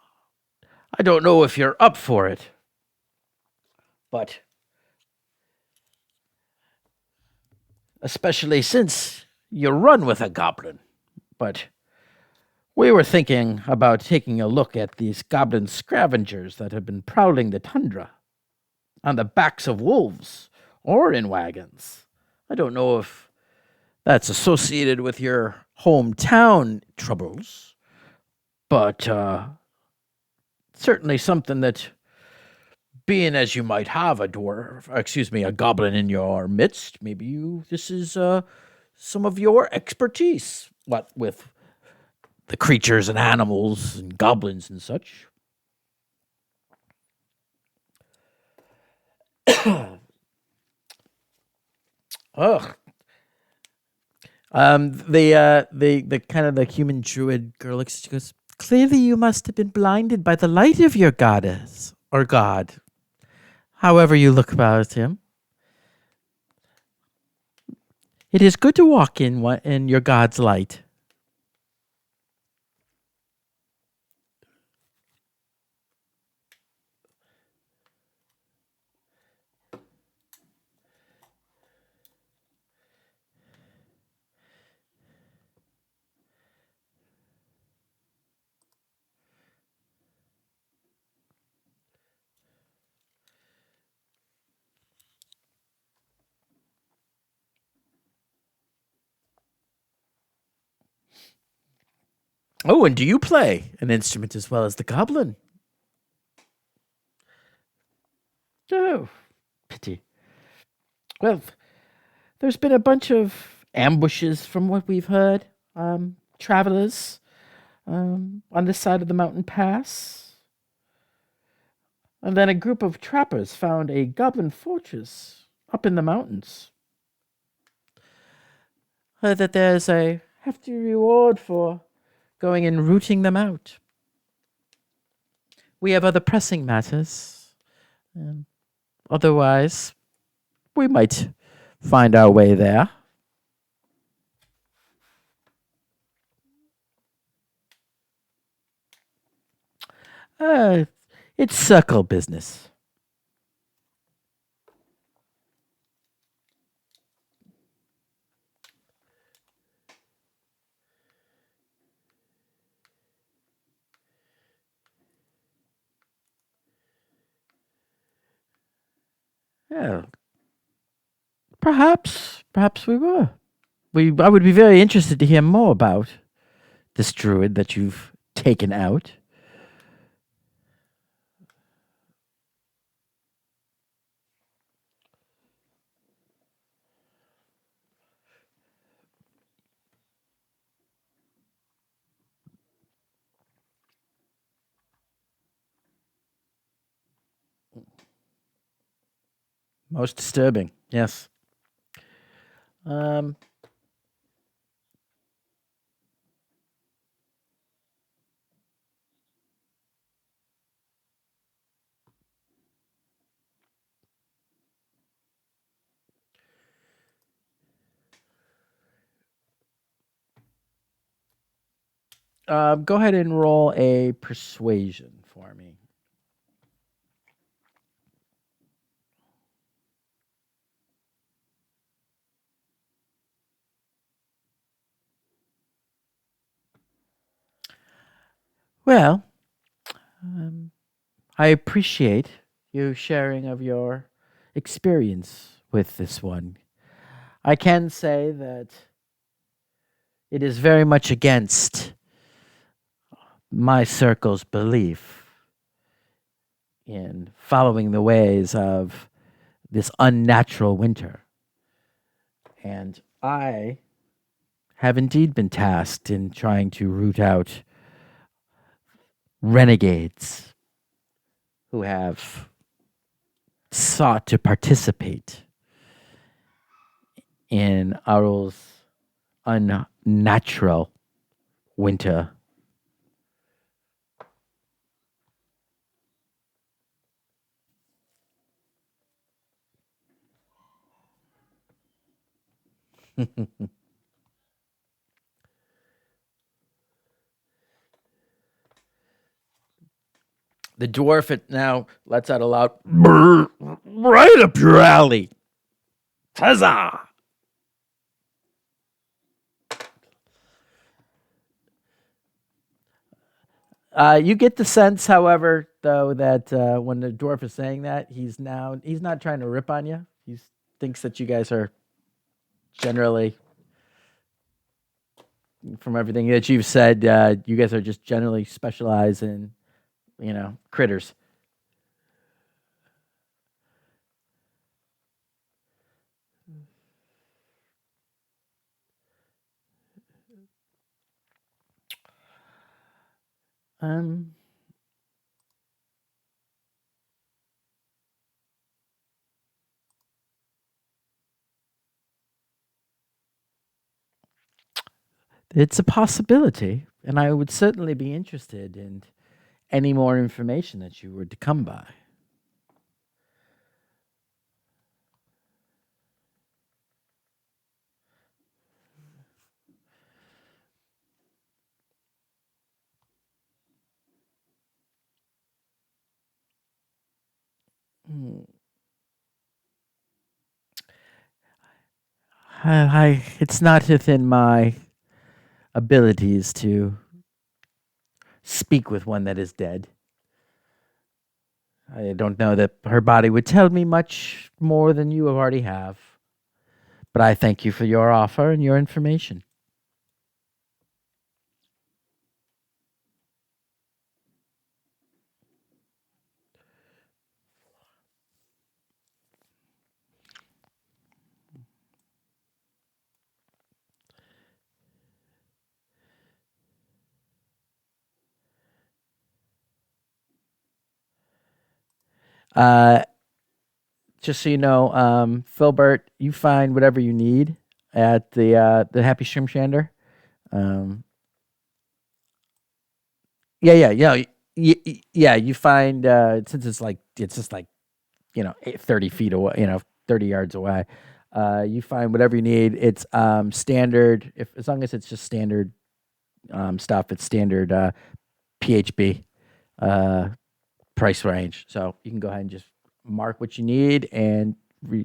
I don't know if you're up for it, but especially since you run with a goblin. But we were thinking about taking a look at these goblin scavengers that have been prowling the tundra on the backs of wolves or in wagons. I don't know if that's associated with your hometown troubles, but certainly something that, being as you might have a dwarf, excuse me, a goblin in your midst, maybe this is some of your expertise. What with the creatures and animals and goblins and such. Ugh. The kind of the human druid girl looks. She goes, "Clearly, you must have been blinded by the light of your goddess or god, however you look about him. It is good to walk in your god's light." Oh, and do you play an instrument as well as the goblin? Oh, pity. Well, there's been a bunch of ambushes from what we've heard. Travelers on this side of the mountain pass. And then a group of trappers found a goblin fortress up in the mountains. Heard that there's a hefty reward for going and rooting them out. We have other pressing matters. Otherwise, we might find our way there. Uh, it's circle business. Yeah, perhaps we were. I would be very interested to hear more about this druid that you've taken out. Most disturbing. Yes. Um, go ahead and roll a persuasion for me. Well, um, I appreciate you sharing of your experience with this one. I can say that it is very much against my circle's belief in following the ways of this unnatural winter. And I have indeed been tasked in trying to root out renegades who have sought to participate in Arul's unnatural winter. The dwarf it now lets out a loud "Brr, right up your alley. Huzzah! You get the sense, however, though, that when the dwarf is saying that, he's not trying to rip on you. He thinks that you guys are generally, from everything that you've said, you guys are just generally specialized in, critters. Um, it's a possibility, and I would certainly be interested in any more information that you were to come by. Hmm. It's not within my abilities to speak with one that is dead. I don't know that her body would tell me much more than you already have. But I thank you for your offer and your information. Uh, just so you know, Filbert, you find whatever you need at the Happy Shrimp Shander. Um, yeah. You find since it's just like 30 feet away, 30 yards away. You find whatever you need. It's standard. If as long as it's just standard stuff, it's standard PHB uh, price range. So you can go ahead and just mark what you need and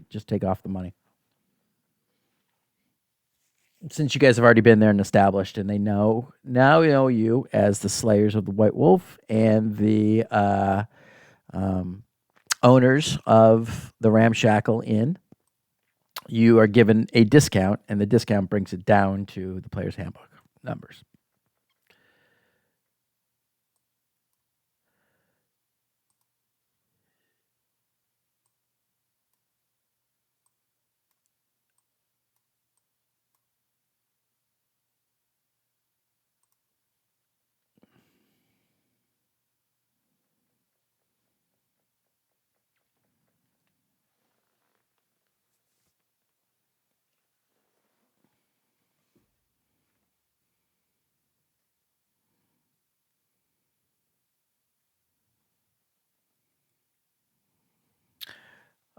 just take off the money. Since you guys have already been there and established, and they know you as the Slayers of the White Wolf and the um, owners of the Ramshackle Inn, you are given a discount, and the discount brings it down to the player's handbook numbers.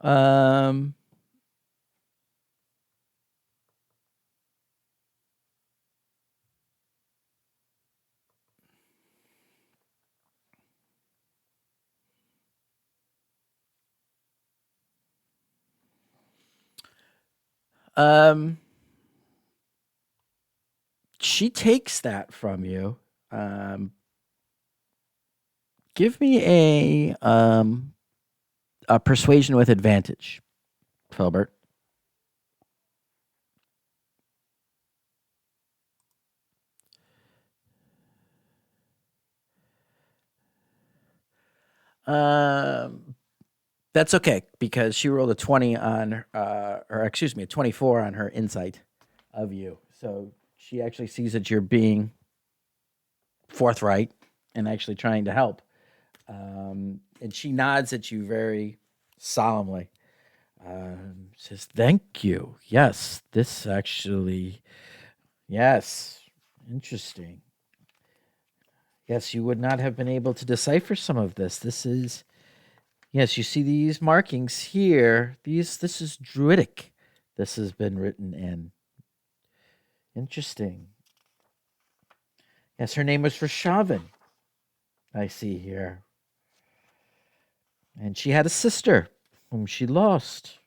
Um, um, she takes that from you. Um, Give me a persuasion with advantage, Filbert. Um, that's okay because she rolled a 20 on, or excuse me, a 24 on her insight of you. So she actually sees that you're being forthright and actually trying to help. And she nods at you very solemnly. Says, "Thank you. Yes, this actually, yes, interesting. Yes, you would not have been able to decipher some of this. This is yes, you see these markings here. This is druidic. This has been written in. Interesting. Yes, her name was Rashavin. I see here, and she had a sister whom she lost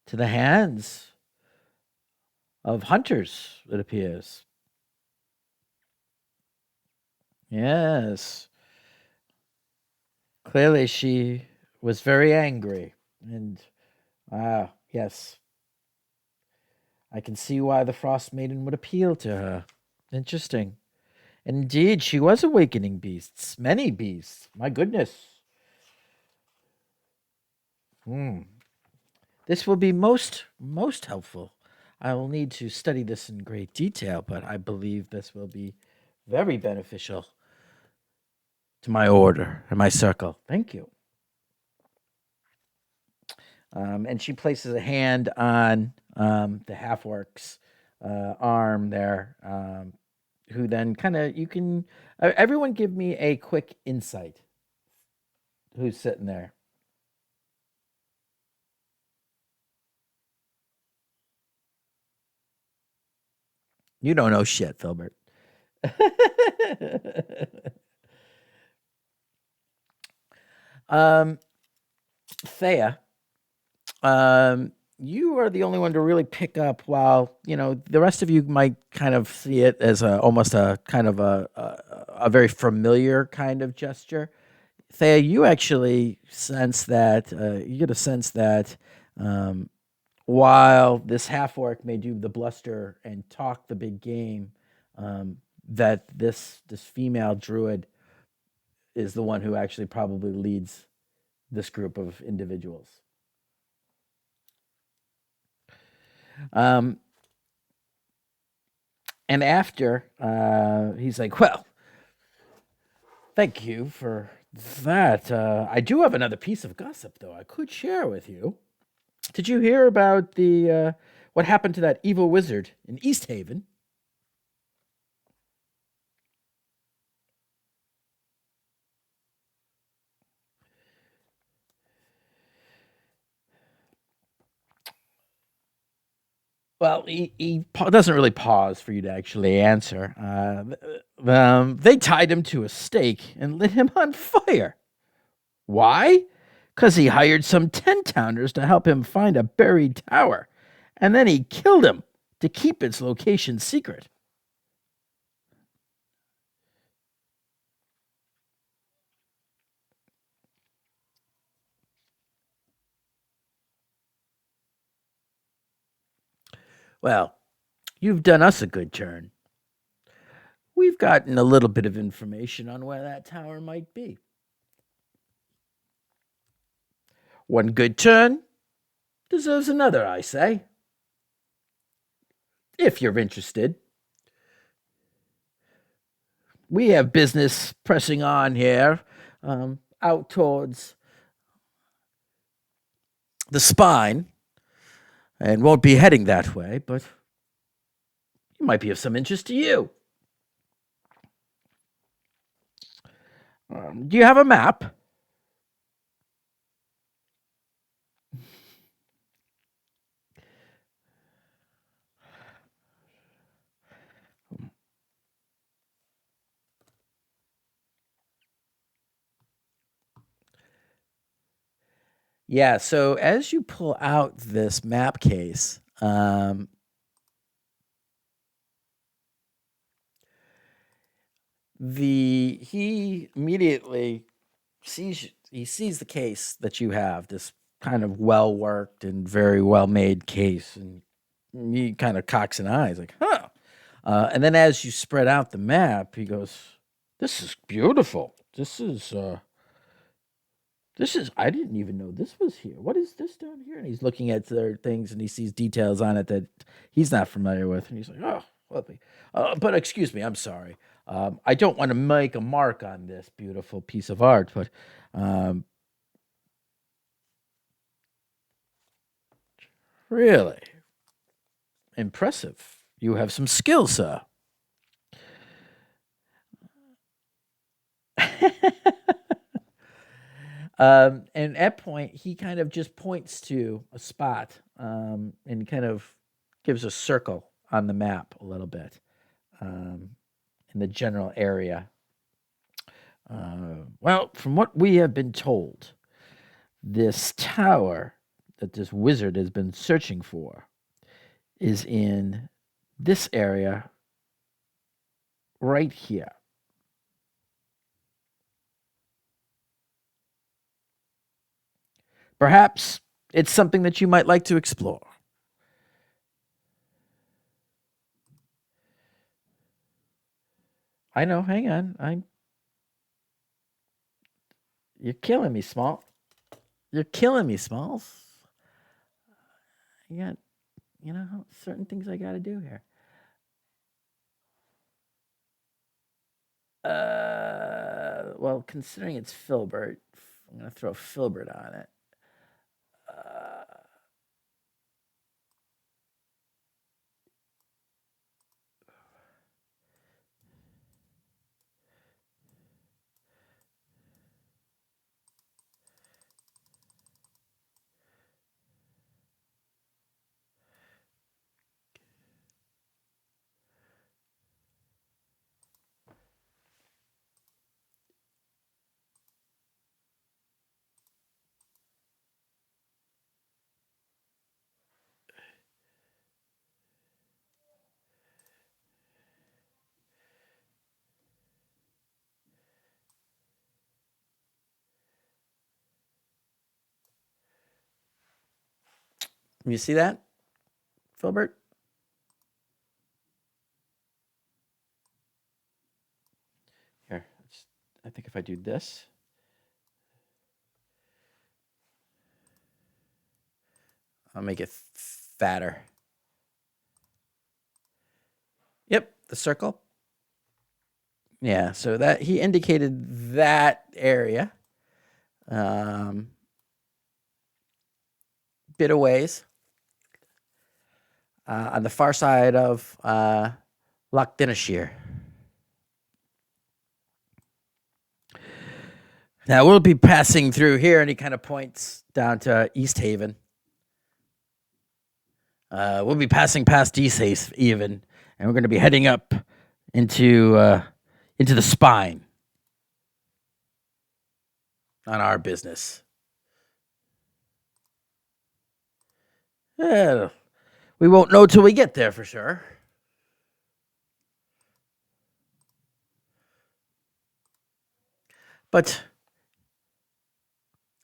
to the hands of hunters. It appears. Yes, clearly she was very angry, and yes, I can see why the Frost Maiden would appeal to her. Interesting. Indeed, she was awakening beasts, many beasts. My goodness. Hmm. This will be most helpful. I will need to study this in great detail, but I believe this will be very beneficial To my order and my circle. Thank you. And she places a hand on the half orc's arm there, who then kind of you can everyone give me a quick insight. Who's sitting there? You don't know shit, Filbert. um, Thea, you are the only one to really pick up. While the rest of you might kind of see it as almost a kind of a very familiar kind of gesture. Thea, you actually sense that you get a sense that um, while this half orc may do the bluster and talk the big game, um, that this female druid is the one who actually probably leads this group of individuals. Um, and after he's like, "Well, thank you for that. I do have another piece of gossip, though, I could share with you. Did you hear about the what happened to that evil wizard in East Haven?" Well, he doesn't really pause for you to actually answer. They tied him to a stake and lit him on fire. Why? Because he hired some 10-towners to help him find a buried tower, and then he killed him to keep its location secret. Well, you've done us a good turn. We've gotten a little bit of information on where that tower might be. One good turn deserves another, I say. If you're interested, we have business pressing on here, out towards the spine, and won't be heading that way, but it might be of some interest to you. Do you have a map? Yeah, so as you pull out this map case, the he immediately sees the case that you have, this kind of well worked and very well made case, and he kind of cocks an eye. He's like, "Huh." And then as you spread out the map, he goes, "This is beautiful. This is I didn't even know this was here. What is this down here?" And he's looking at their things and he sees details on it that he's not familiar with. And he's like, "Oh, lovely. But excuse me, I'm sorry. I don't want to make a mark on this beautiful piece of art, but um, really impressive. You have some skill, sir." And at point, he kind of just points to a spot, and kind of gives a circle on the map a little bit, um, in the general area. Well, from what we have been told, this tower that this wizard has been searching for is in this area right here. Perhaps it's something that you might like to explore. I know. Hang on. You're killing me, Small. You're killing me, Smalls. You got, certain things I got to do here. well, considering it's filbert, I'm going to throw filbert on it. You see that, filbert? Here, I think if I do this, I'll make it fatter. Yep, the circle. Yeah, so that he indicated that area, bit of ways on the far side of Loch Dinishir. Now we'll be passing through here, and he kind of points down to East Haven. We'll be passing past East Haven, and we're going to be heading up into the spine on our business. Yeah, we won't know till we get there for sure. But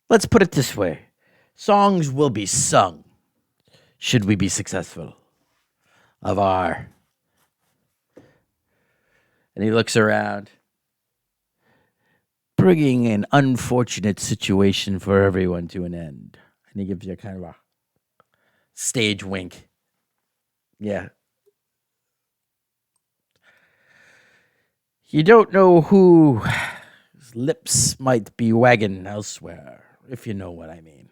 let's put it this way. Songs will be sung should we be successful of our. And he looks around, bringing an unfortunate situation for everyone to an end. And he gives you a kind of a stage wink. Yeah. You don't know whose lips might be wagging elsewhere, if you know what I mean.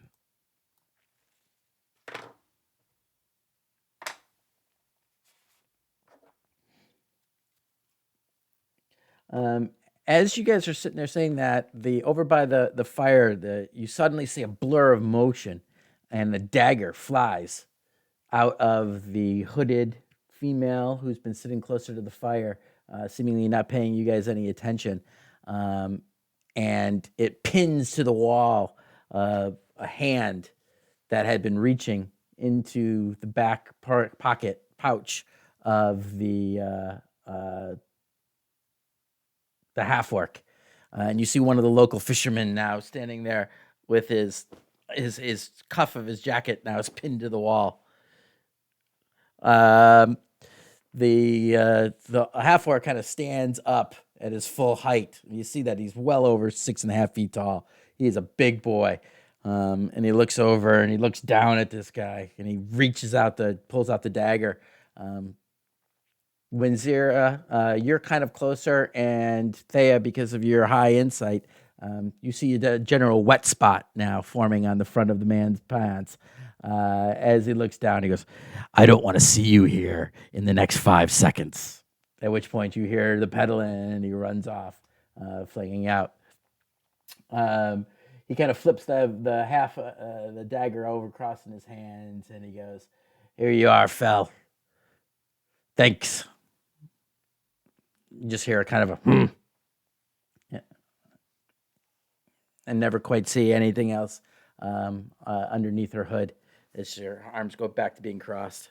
As you guys are sitting there saying that, over by the fire, you suddenly see a blur of motion, and the dagger flies out of the hooded female who's been sitting closer to the fire, seemingly not paying you guys any attention, and it pins to the wall a hand that had been reaching into the back pocket pouch of the half-orc. And you see one of the local fishermen now standing there with his cuff of his jacket now is pinned to the wall. The half-orc kind of stands up at his full height. You see that he's well over 6.5 feet tall. He is a big boy. And he looks over and he looks down at this guy and he pulls out the dagger. Winzira, you're kind of closer, and Thea, because of your high insight, you see a general wet spot now forming on the front of the man's pants. As he looks down, he goes, "I don't want to see you here in the next 5 seconds." At which point you hear the pedaling, and he runs off, flinging out. He kind of flips the dagger over, crossing his hands, and he goes, "Here you are, fell. Thanks." You just hear a kind of a yeah, and never quite see anything else underneath her hood as your arms go back to being crossed.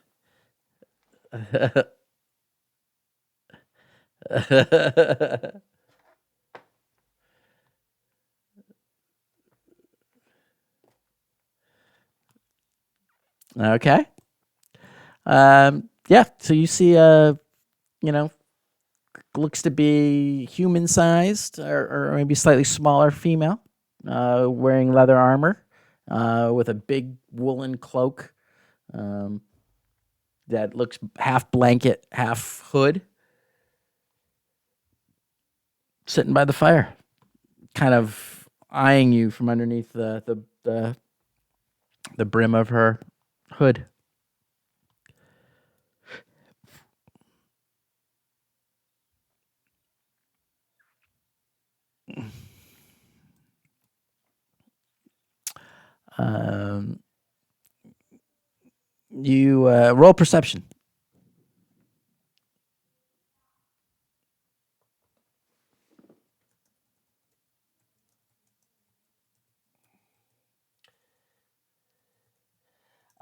Okay. Yeah. So you see looks to be human sized or maybe slightly smaller female, wearing leather armor, with a big woolen cloak, that looks half blanket, half hood, sitting by the fire. kind of eyeing you from underneath the brim of her hood. Um, you roll perception.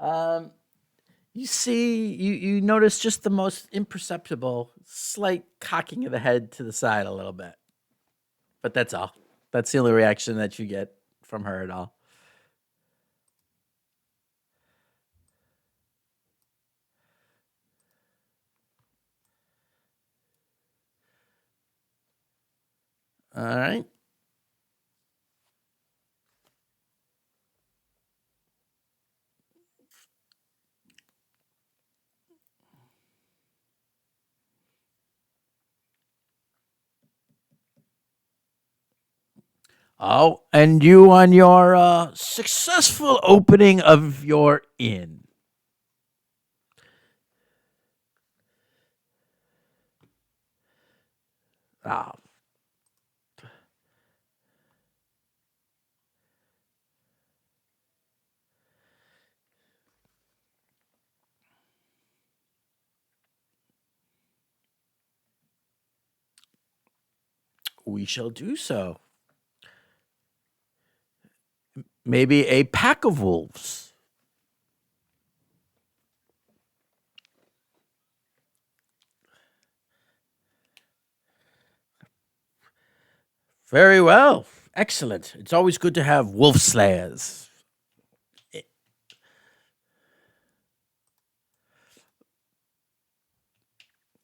Um, you notice just the most imperceptible slight cocking of the head to the side a little bit, but that's all. That's the only reaction that you get from her at all. All right. Oh, and you on your successful opening of your inn. Ah, we shall do so. Maybe a pack of wolves. Very well. Excellent. It's always good to have wolf slayers. Eh,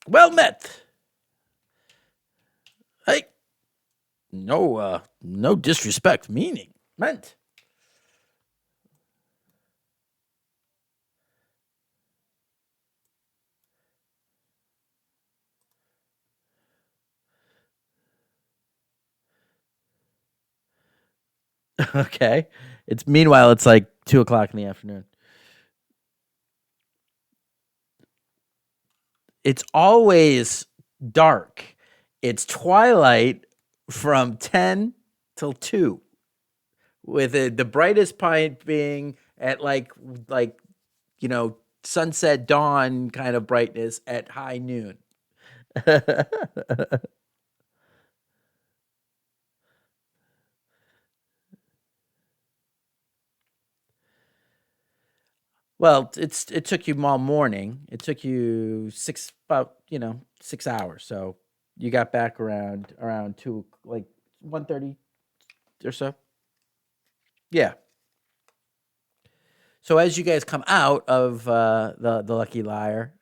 Well met. Hey, no disrespect. Meaning meant. Okay. It's meanwhile it's like 2 o'clock in the afternoon. It's always dark. It's twilight from 10 till 2, with the brightest point being at like you know sunset dawn kind of brightness at high noon. Well, it took you all morning. It took you about 6 hours. So you got back around 2, like 1:30 or so. Yeah. So as you guys come out of the Lucky Liar,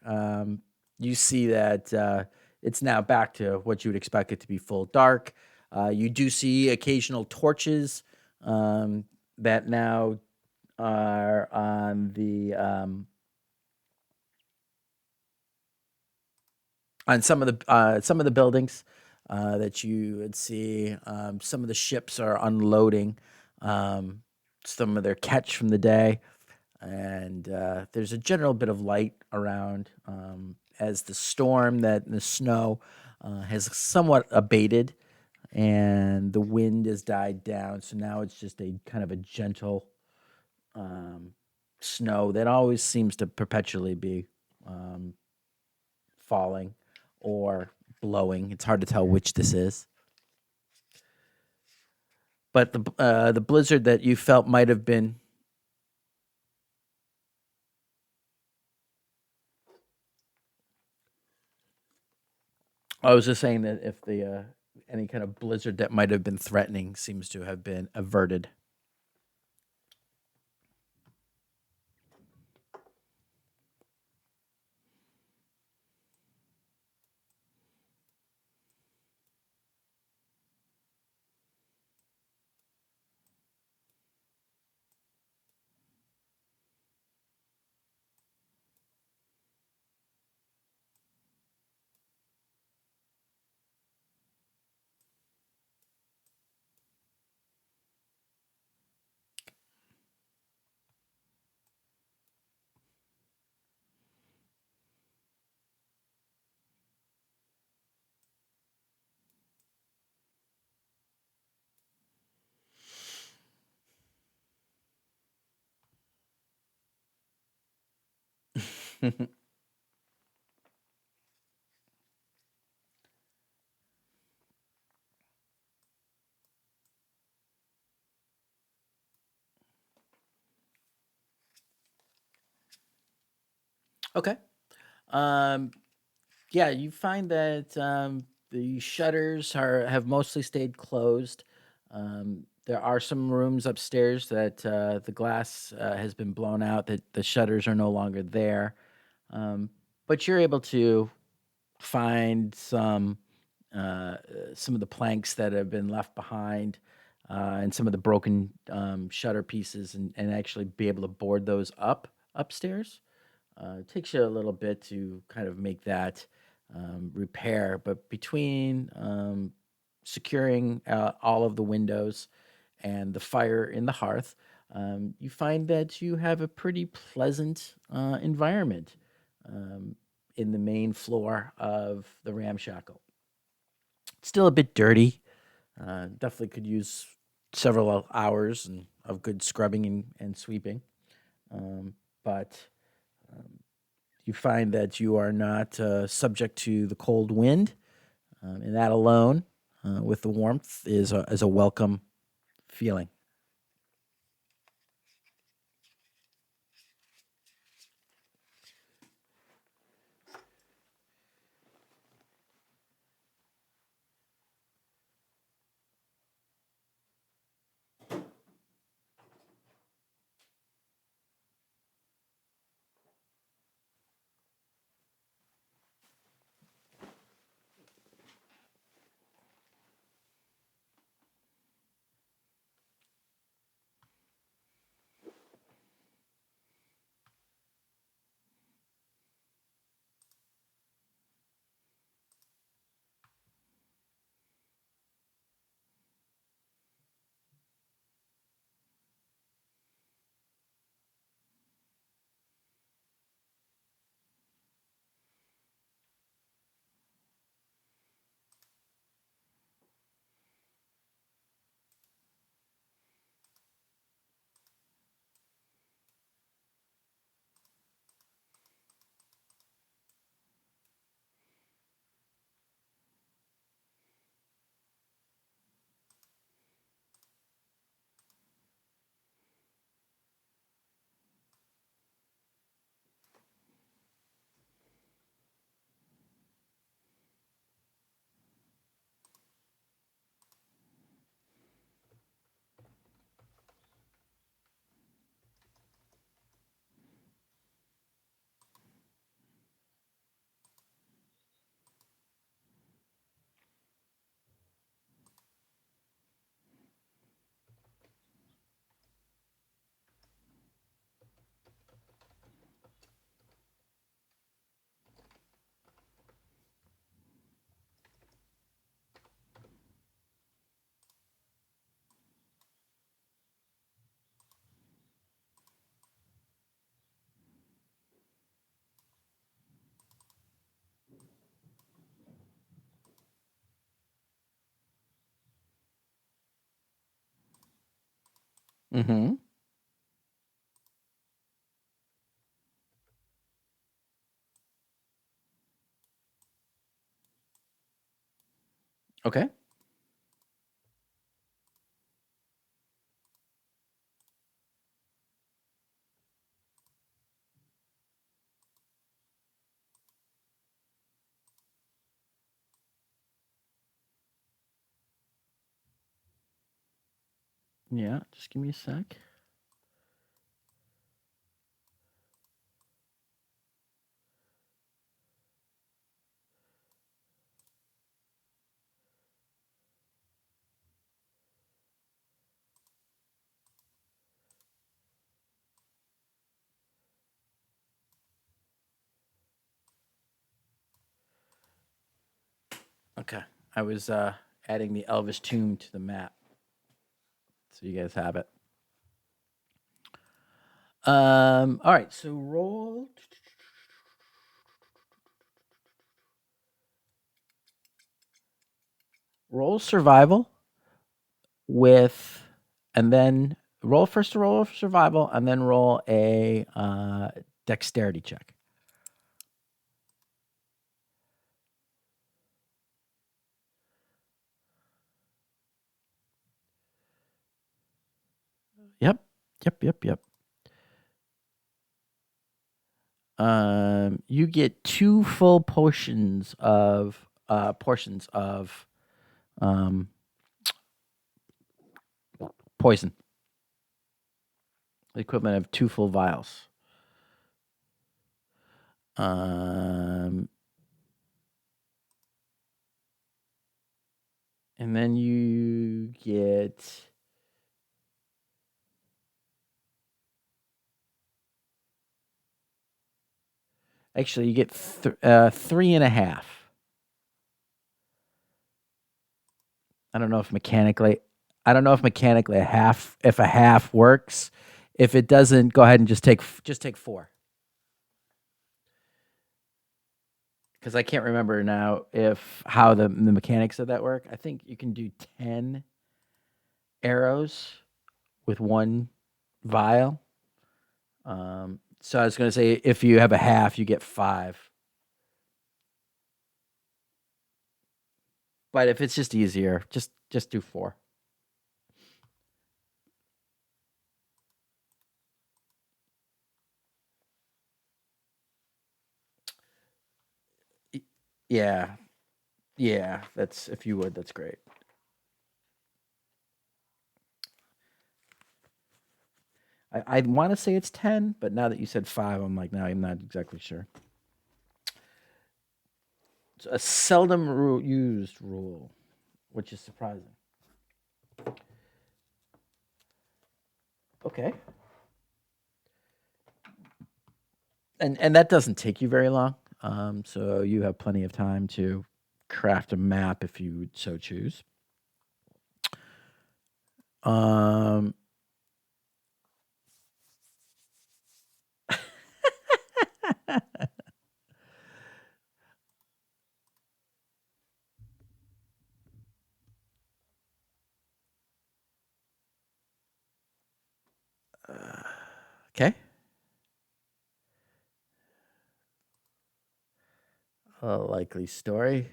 you see that it's now back to what you would expect it to be, full dark. You do see occasional torches that now are on some of the buildings that you would see. Some of the ships are unloading some of their catch from the day, and there's a general bit of light around as the storm that the snow has somewhat abated and the wind has died down. So now it's just a kind of a gentle um, snow that always seems to perpetually be um, falling or blowing. It's hard to tell which this is. But the blizzard that you felt might have been. I was just saying that if the any kind of blizzard that might have been threatening seems to have been averted. Okay. Um, yeah, you find that the shutters have mostly stayed closed. There are some rooms upstairs that the glass has been blown out, that the shutters are no longer there. Um, but you're able to find some of the planks that have been left behind, and some of the broken shutter pieces, and actually be able to board those up upstairs. It takes you a little bit to kind of make that repair, but between securing all of the windows and the fire in the hearth, you find that you have a pretty pleasant environment um, in the main floor of the ramshackle. Still a bit dirty. Definitely could use several hours of good scrubbing and sweeping. But you find that you are not subject to the cold wind, and that alone, with the warmth, is a welcome feeling. Mm-hmm. Okay. Yeah. Just give me a sec. Okay. I was adding the Elvis tomb to the map, so you guys have it. All right. So roll survival with, and then roll first, to roll for survival, and then roll a dexterity check. Yep. Yep. Yep. Yep. You get two full portions of um poison, the equivalent of two full vials. Um, and then you get actually you get three and a half. I don't know if mechanically, I don't know if mechanically a half if a half works. If it doesn't, go ahead and just take four. Because I can't remember now if how the mechanics of that work. I think you can do 10 arrows with one vial. So I was going to say if you have a half, you get five. But if it's just easier, just do four. Y- Yeah, yeah. That's if you would, that's great. I want to say it's 10, but now that you said five, I'm like, no, I'm not exactly sure. It's a seldom used rule, which is surprising. Okay. And that doesn't take you very long. So you have plenty of time to craft a map if you so choose. Um, okay. A likely story.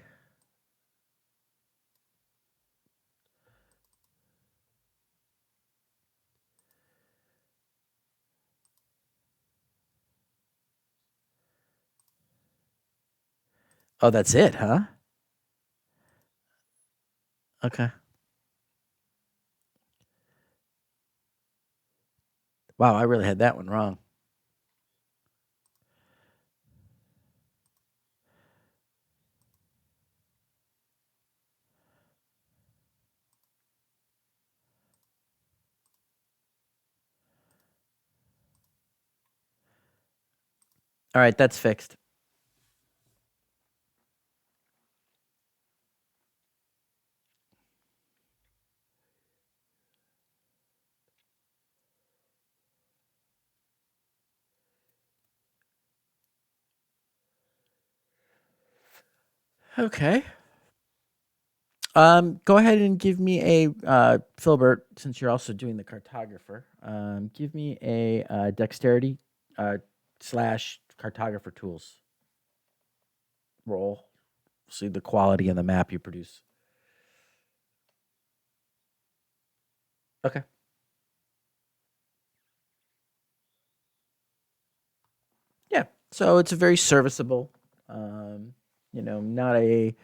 Oh, that's it, huh? Okay. Wow, I really had that one wrong. All right, that's fixed. Okay. Go ahead and give me a Filbert, since you're also doing the cartographer. Give me a dexterity uh, slash cartographer tools roll. See the quality of the map you produce. Okay. Yeah. So it's a very serviceable. Um, not a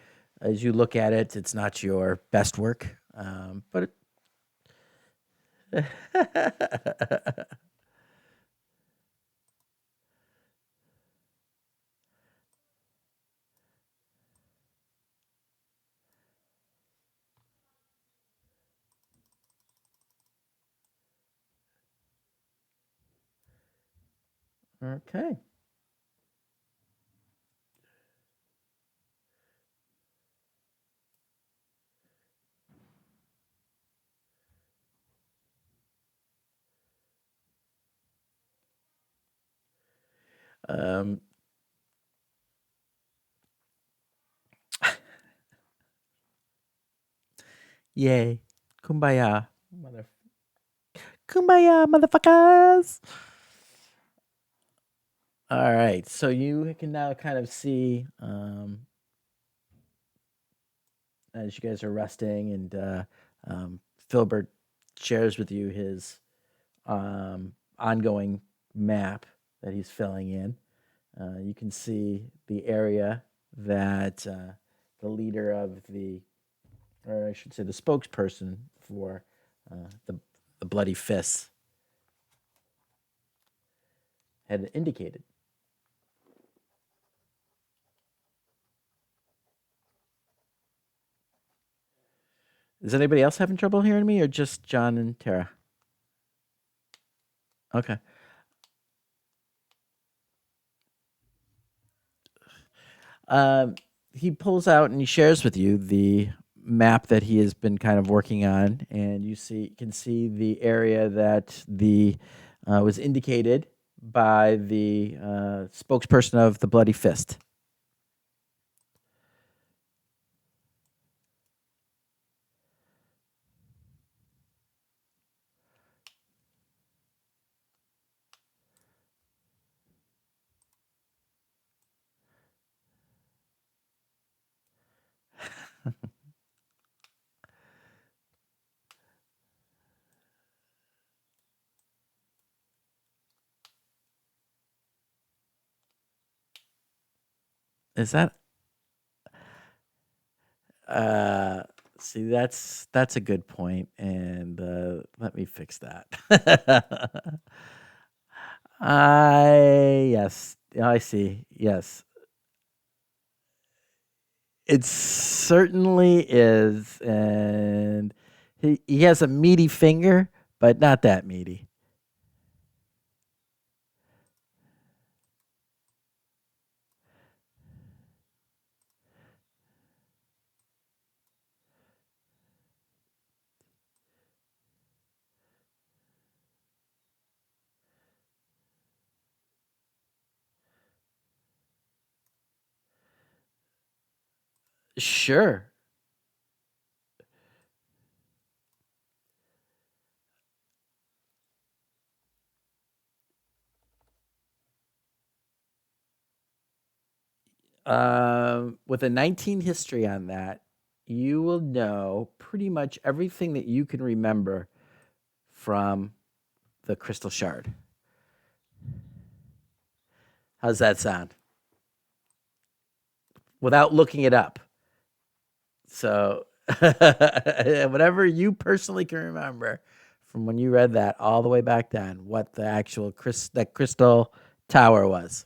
as you look at it, it's not your best work. But okay. Um, yay. Kumbaya. Kumbaya, motherfuckers. All right. So you can now kind of see as you guys are resting and Filbert shares with you his ongoing map that he's filling in. You can see the area that the leader of the, or I should say, the spokesperson for the Bloody Fists had indicated. Is anybody else having trouble hearing me, or just John and Tara? Okay. Um, he pulls out and he shares with you the map that he has been kind of working on, and can see the area that the was indicated by the spokesperson of the Bloody Fist. Is that uh see, that's a good point, and let me fix that. I Yes, I see. Yes. It certainly is, and he has a meaty finger, but not that meaty. Sure. With a 19 history on that, you will know pretty much everything that you can remember from the Crystal Shard. How's that sound? Without looking it up. So, whatever you personally can remember from when you read that all the way back then, what the actual that crystal tower was.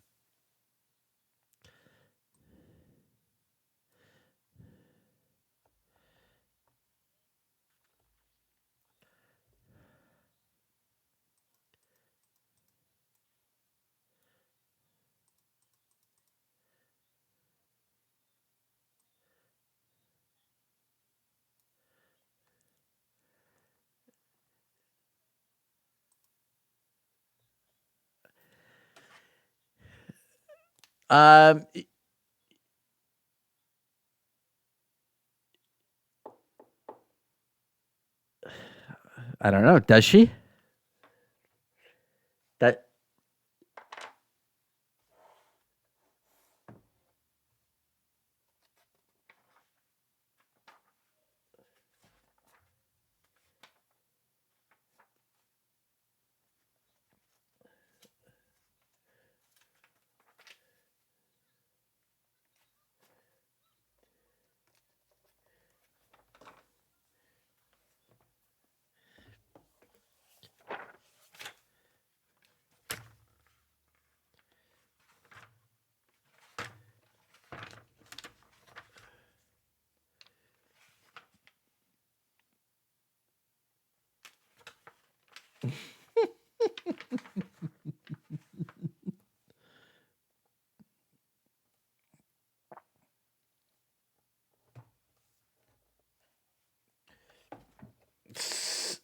Um, I don't know. Does she? That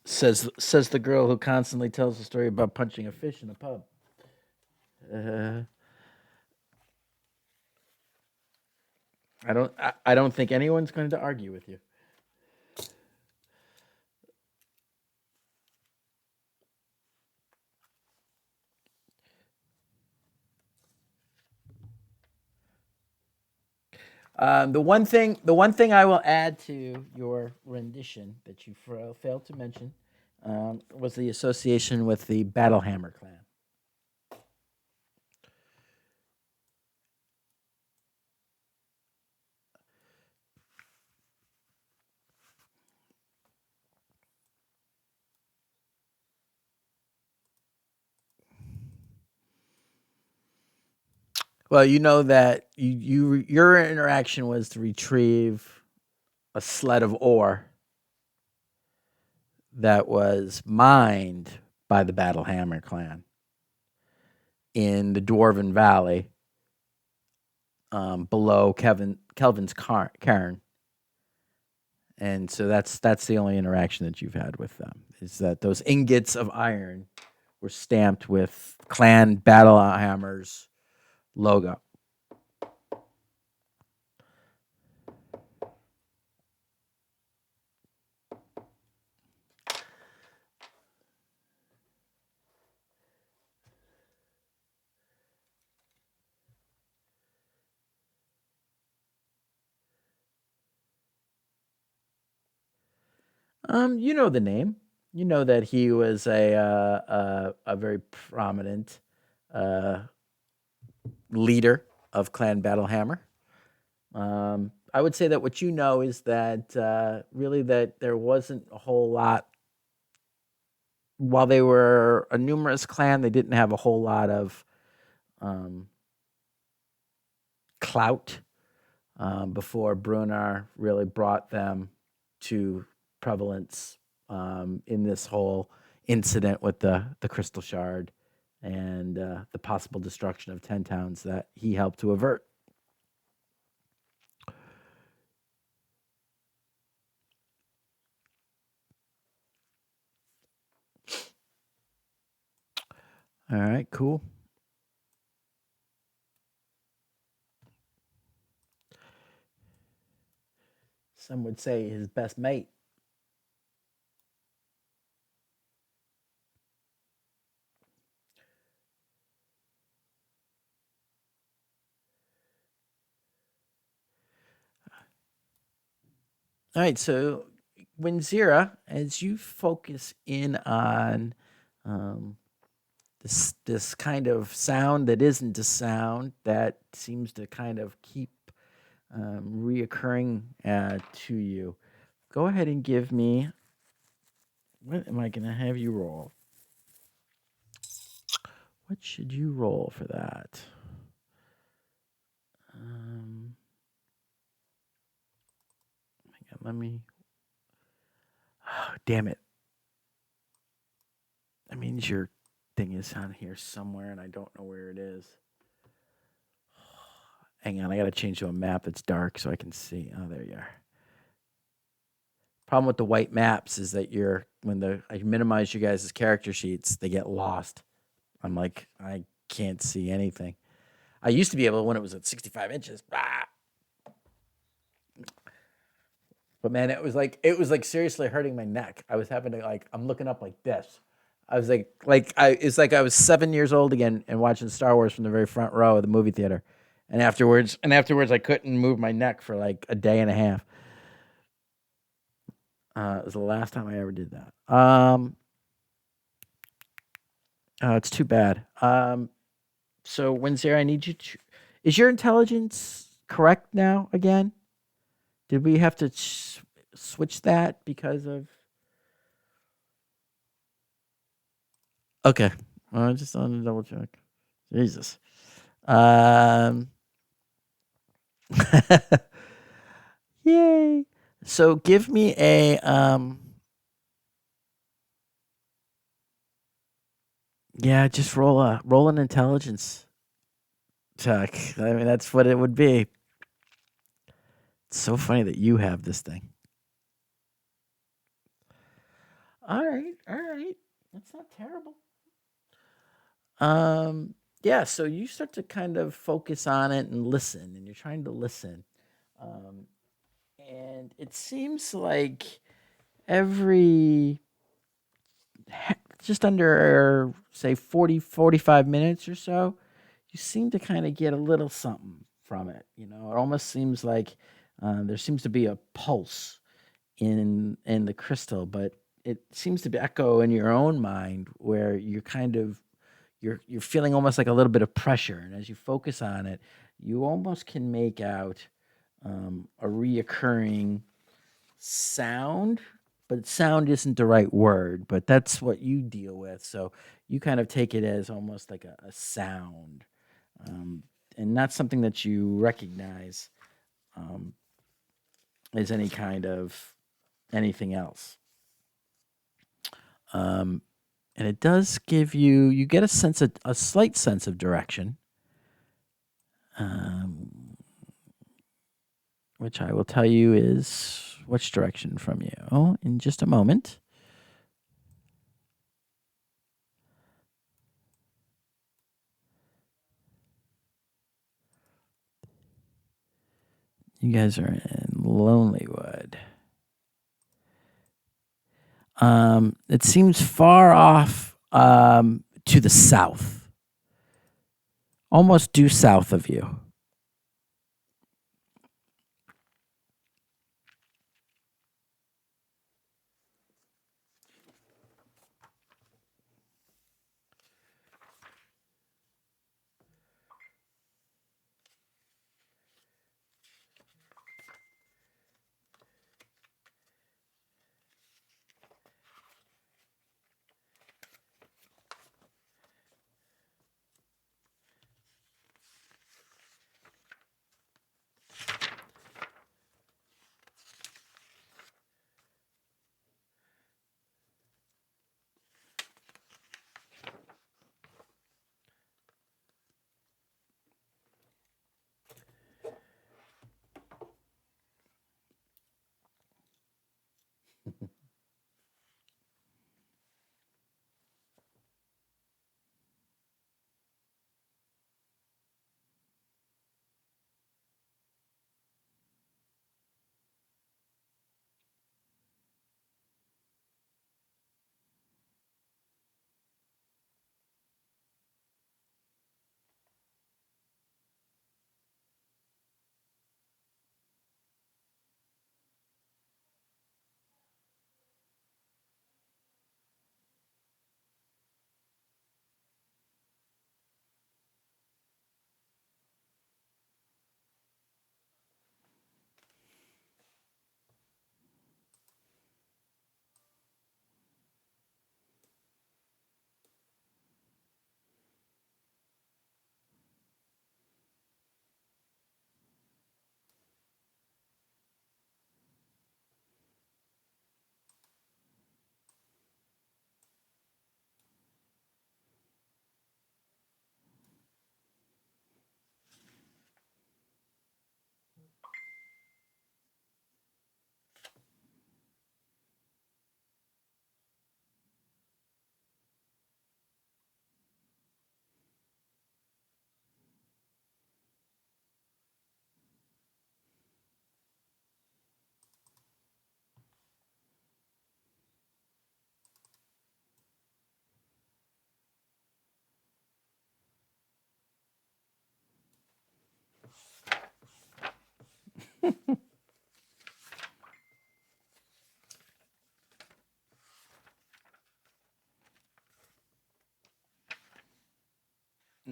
says the girl who constantly tells the story about punching a fish in a pub. Uh, I don't think anyone's going to argue with you. The one thing I will add to your rendition that you failed to mention, was the association with the Battlehammer clan. Well, you know that your interaction was to retrieve a sled of ore that was mined by the Battlehammer clan in the Dwarven Valley, below Kelvin's cairn. And so that's the only interaction that you've had with them, is that those ingots of iron were stamped with Clan Battlehammer's logo. You know the name. You know that he was a very prominent uh, leader of Clan Battlehammer. I would say that what you know is that really that there wasn't a whole lot. While they were a numerous clan, they didn't have a whole lot of um, clout before Brunar really brought them to prevalence in this whole incident with the crystal shard and the possible destruction of 10 towns that he helped to avert. All right, cool. Some would say his best mate. All right, so Winzira, as you focus in on um, this kind of sound that isn't a sound that seems to kind of keep reoccurring to you, go ahead and give me. What am I going to have you roll? What should you roll for that? Hang on, let me. Oh, damn it. That means your thing is on here somewhere, and I don't know where it is. Hang on, I got to change to a map that's dark so I can see. Oh, there you are. Problem with the white maps is that I minimize you guys' character sheets, they get lost. I'm like, I can't see anything. I used to be able when it was at 65 inches. But man, it was like seriously hurting my neck. I was having to I'm looking up like this. I was it's like I was 7 years old again and watching Star Wars from the very front row of the movie theater. And afterwards I couldn't move my neck for like a day and a half. It was the last time I ever did that. It's too bad. So Windsor, I need you to. Is your intelligence correct now again? Did we have to switch that because of? Okay, I just wanted to double check. Jesus. Um. Yay! So give me a Yeah, just roll an intelligence check. I mean, that's what it would be. It's so funny that you have this thing. All right, all right. That's not terrible. Yeah, so you start to kind of focus on it and listen, and you're trying to listen. Um, and it seems like every just under say 40, 45 minutes or so, you seem to kind of get a little something from it. It almost seems like there seems to be a pulse in the crystal, but it seems to be echo in your own mind where you're kind of you're feeling almost like a little bit of pressure, and as you focus on it, you almost can make out a reoccurring sound, but sound isn't the right word, but that's what you deal with. So you kind of take it as almost like a sound, um, and not something that you recognize um, as any kind of anything else. Um, and it does give you you get a slight sense of direction, um, which I will tell you is which direction from you in just a moment. You guys are in Lonelywood. It seems far off to the south, almost due south of you.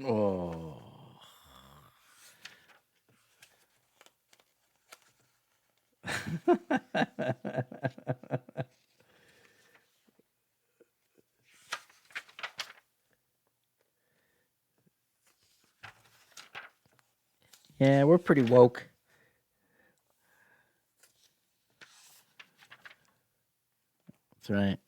Oh. Yeah, we're pretty woke. That's right.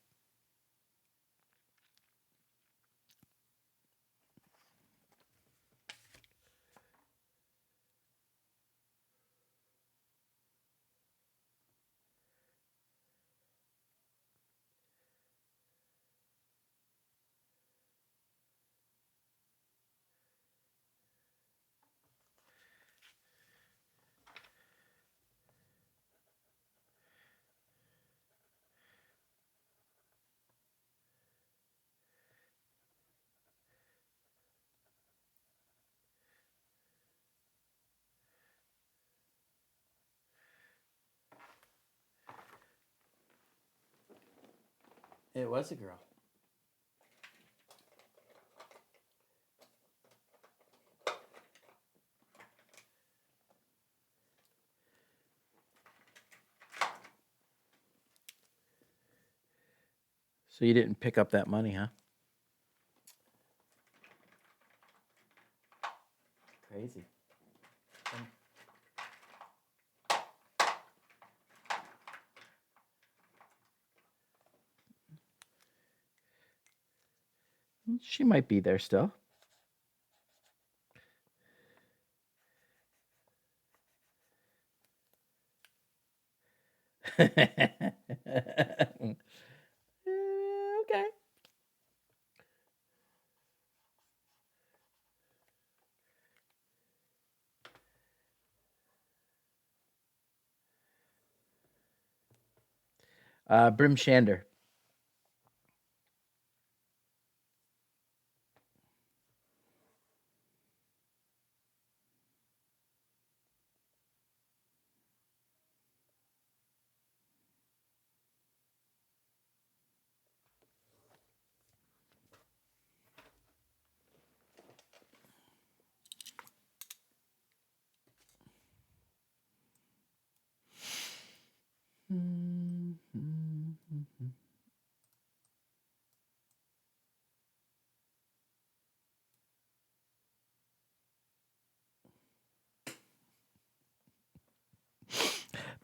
It was a girl. So you didn't pick up that money, huh? Crazy. She might be there still. Okay. Brim Shander.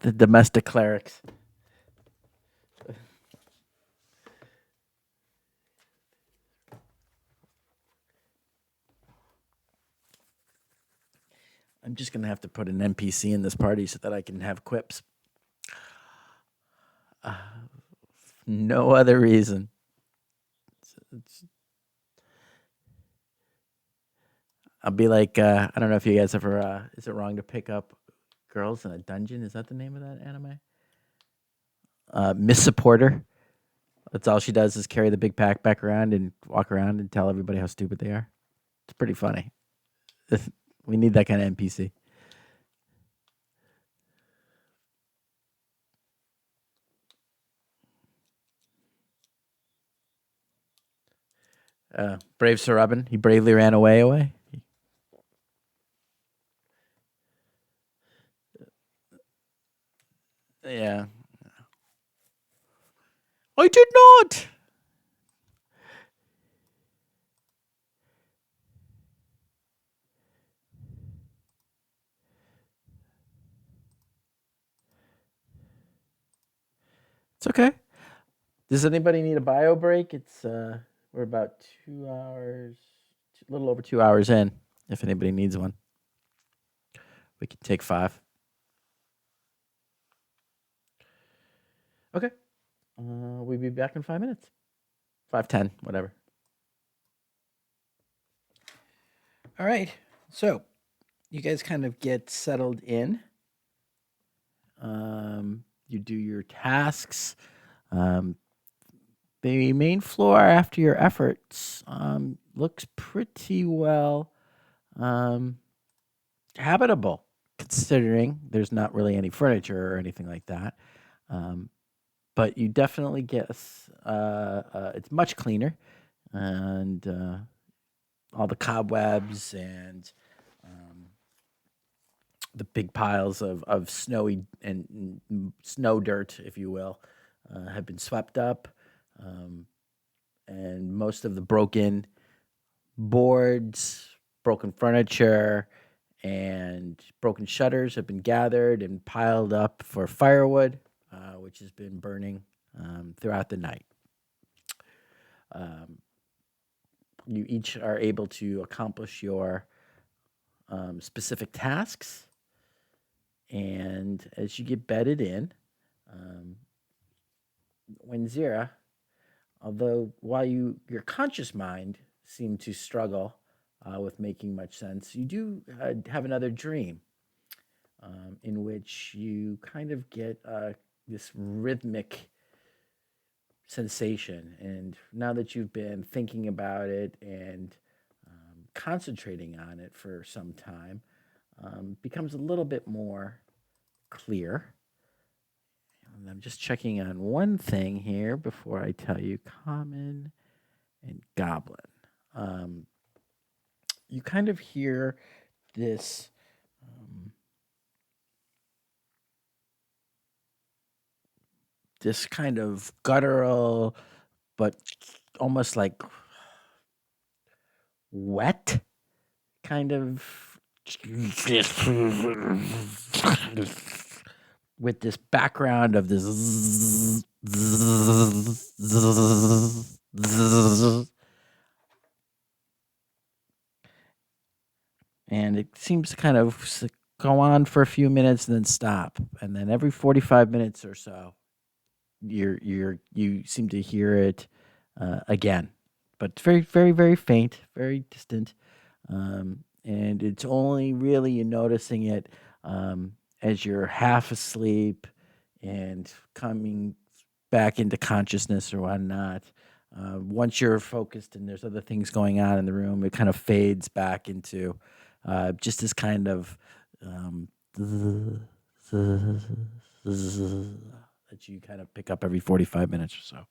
The domestic clerics. I'm just gonna have to put an NPC in this party so that I can have quips. Uh, no other reason. It's- I'll be like, I don't know if you guys ever. Is it wrong to pick up girls in a dungeon? Is that the name of that anime? Miss Supporter. That's all she does is carry the big backpack around and walk around and tell everybody how stupid they are. It's pretty funny. We need that kind of NPC. Brave Sir Robin. He bravely ran away. Yeah. I did not. It's okay. Does anybody need a bio break? It's we're about 2 hours, a little over 2 hours in. If anybody needs one, we can take five. Okay. We'll be back in 5 minutes. 5:10, whatever. All right. So you guys kind of get settled in. You do your tasks. Um, the main floor, after your efforts, looks pretty well um, habitable, considering there's not really any furniture or anything like that. Um, but you definitely get it's much cleaner, and all the cobwebs and um, the big piles of snowy and snow dirt, if you will, have been swept up, um, and most of the broken boards, broken furniture, and broken shutters have been gathered and piled up for firewood, which has been burning throughout the night. Um, you each are able to accomplish your specific tasks, and as you get bedded in, um, Wenzira, although while your conscious mind seemed to struggle with making much sense, you do have another dream in which you kind of get this rhythmic sensation. And now that you've been thinking about it and concentrating on it for some time, becomes a little bit more clear. And I'm just checking on one thing here before I tell you common and goblin. Um, you kind of hear this this kind of guttural, but almost like wet kind of with this background of this and it seems to kind of go on for a few minutes and then stop, and then every 45 minutes or so you seem to hear it again, but it's very very very faint, very distant, and it's only really you noticing it as you're half asleep and coming back into consciousness or whatnot. Once you're focused and there's other things going on in the room, it kind of fades back into just this kind of um, that you kind of pick up every 45 minutes or so.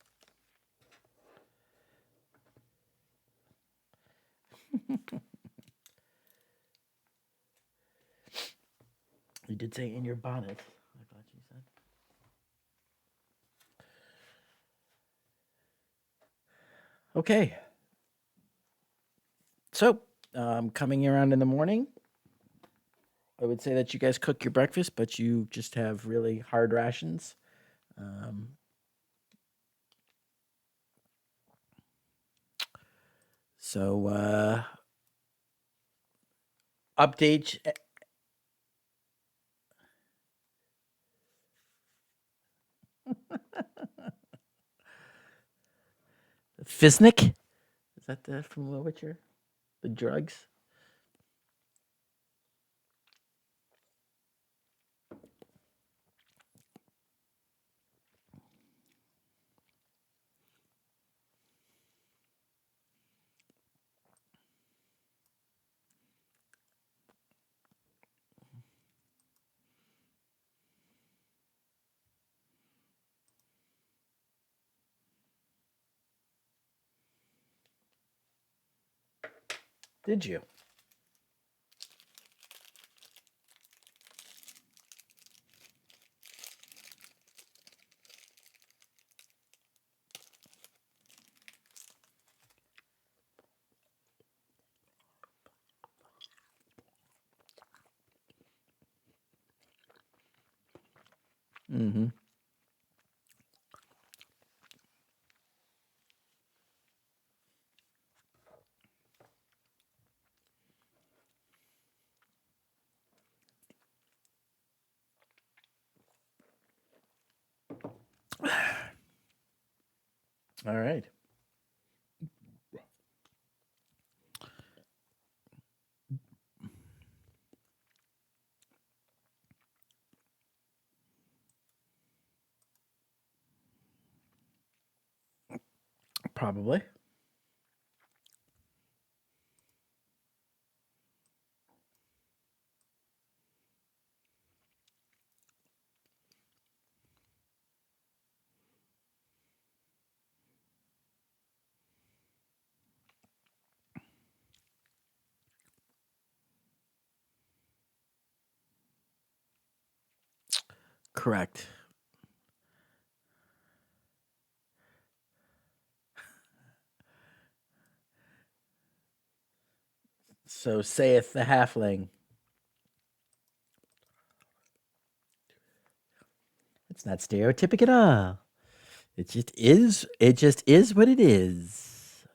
You did say in your bonnet. I thought you said. Okay. So, coming around in the morning, I would say that you guys cook your breakfast, but you just have really hard rations. Um, so, update Fisnick. Is that from The Witcher? The drugs? Did you? Mm-hmm. All right. Probably. Correct. So saith the halfling. It's not stereotypic at all. It just is. It just is what it is.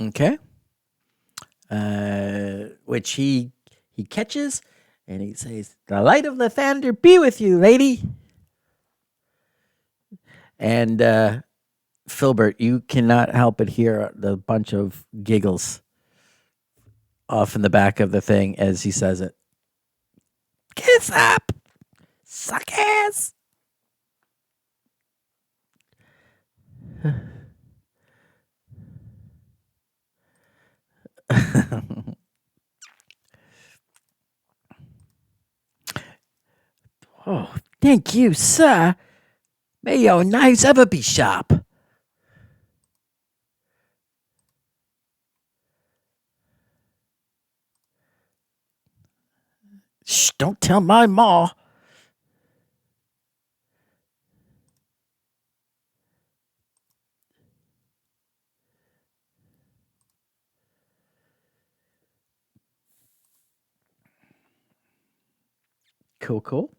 Okay. Which he catches, and he says, "The light of the thunder be with you, lady." And Filbert, you cannot help but hear the bunch of giggles off in the back of the thing as he says it. Kiss up, suckers. Oh, thank you, sir. May your knives ever be sharp. Shh, don't tell my ma. Cool, cool.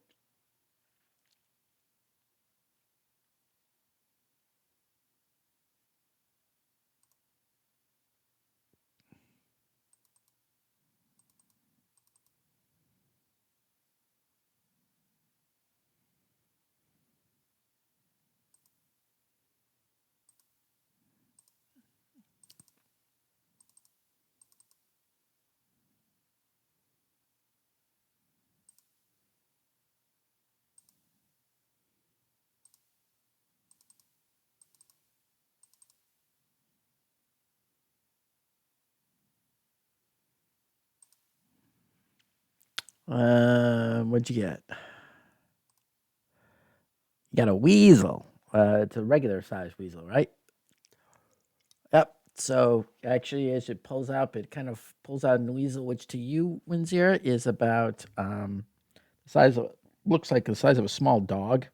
What'd you get? You got a weasel. It's a regular sized weasel, right? Yep. So actually, as it pulls up, it kind of pulls out a weasel, which to you, Windsor, is about the size of looks like the size of a small dog,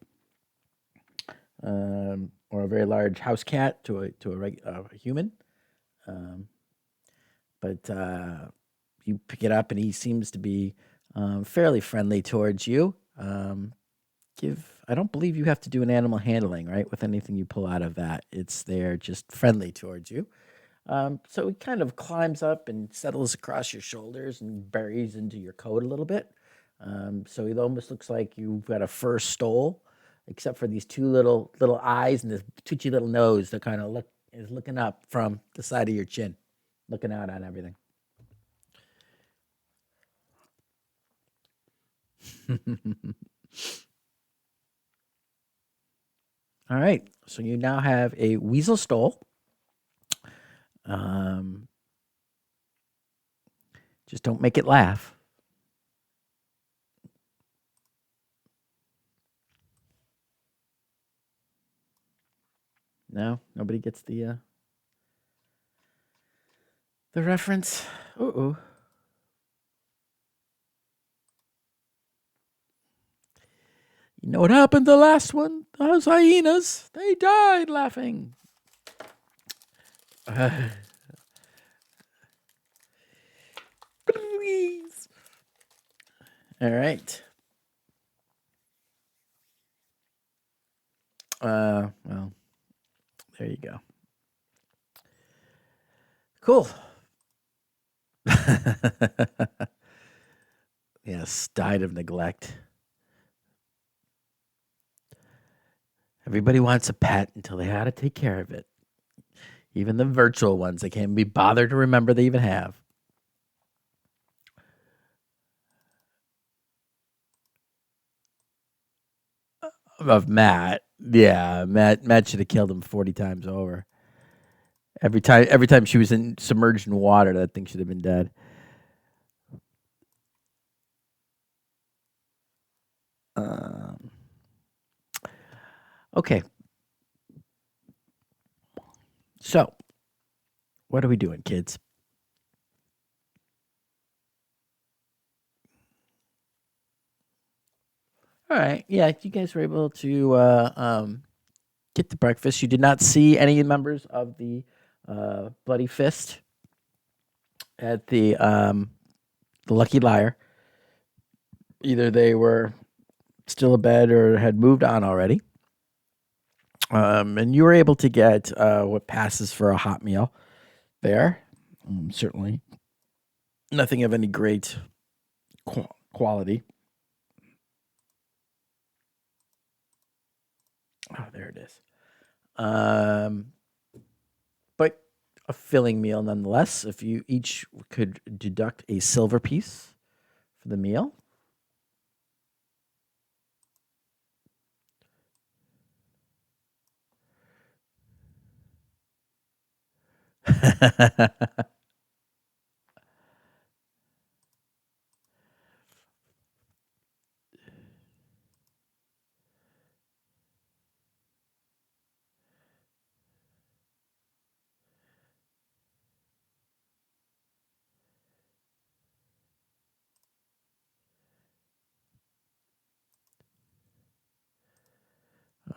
or a very large house cat a human. Um, but you pick it up, and he seems to be fairly friendly towards you. Give I don't believe you have to do an animal handling, right? With anything you pull out of that, it's there just friendly towards you. So he kind of climbs up and settles across your shoulders and buries into your coat a little bit. So it almost looks like you've got a fur stole, except for these two little eyes and this twitchy little nose that kind of is looking up from the side of your chin, looking out on everything. All right. So you now have a weasel stole. Um, just don't make it laugh. No, nobody gets the reference. Uh-oh. You know what happened the last one? Those hyenas, they died laughing. Please. All right. Well, there you go. Cool. Yes, died of neglect. Everybody wants a pet until they had to take care of it. Even the virtual ones, they can't be bothered to remember they even have. Of Matt, yeah, Matt should have killed him 40 times over. Every time she was submerged in water, that thing should have been dead. Um, okay, so what are we doing, kids? All right, yeah, you guys were able to get the breakfast. You did not see any members of the Bloody Fist at the Lucky Liar. Either they were still abed or had moved on already. And you were able to get what passes for a hot meal. there. Certainly nothing of any great quality. Oh, there it is. Um, but a filling meal nonetheless. If you each could deduct a silver piece for the meal.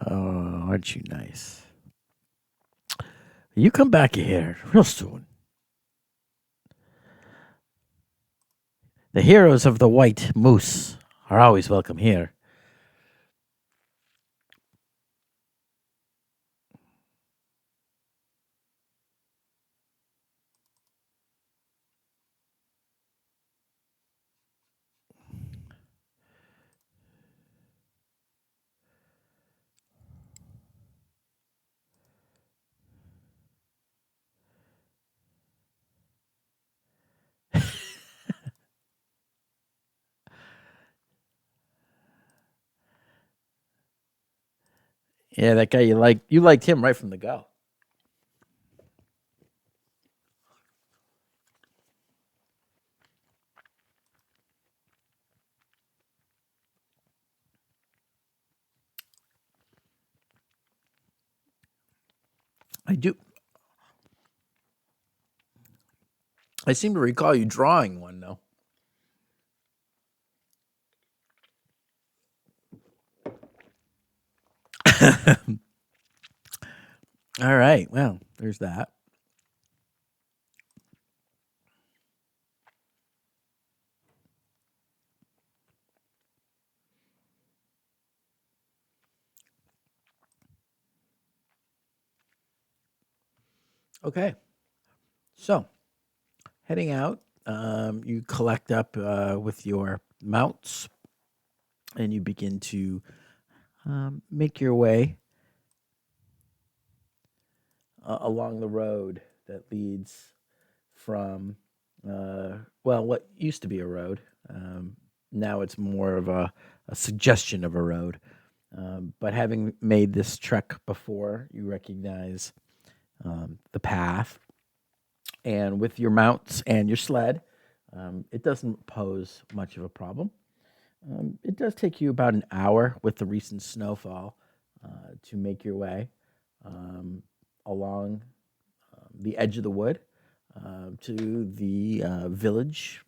Oh, aren't you nice? You come back here real soon. The heroes of the White Moose are always welcome here. Yeah, that guy you liked him right from the go. I do. I seem to recall you drawing one though. All right. Well, there's that. Okay. So, heading out, you collect up with your mounts and you begin to make your way along the road that leads from, well, what used to be a road. Now it's more of a suggestion of a road. But having made this trek before, you recognize the path. And with your mounts and your sled, it doesn't pose much of a problem. It does take you about an hour with the recent snowfall to make your way along the edge of the wood to the village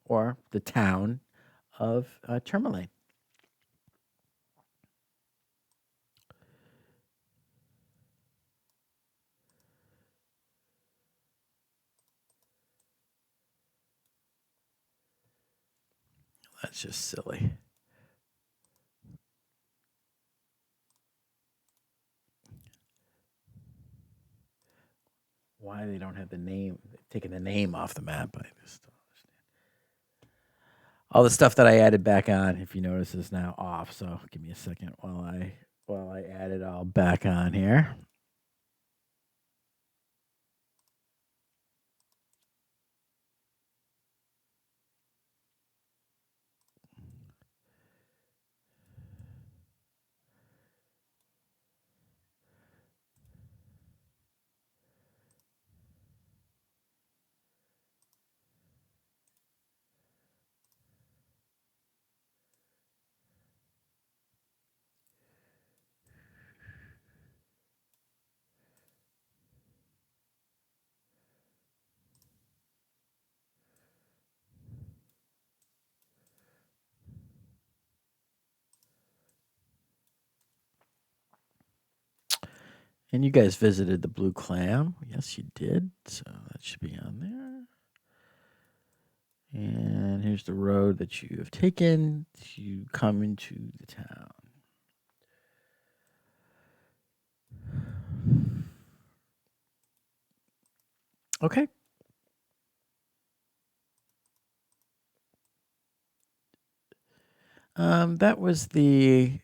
or the town of Tourmaline. That's just silly. Why they don't have the name, taking the name off the map, I just don't understand. All the stuff that I added back on, if you notice, is now off. So give me a second while I add it all back on here. And you guys visited the Blue Clam. Yes, you did. So that should be on there. And here's the road that you have taken to come into the town. Okay. That was the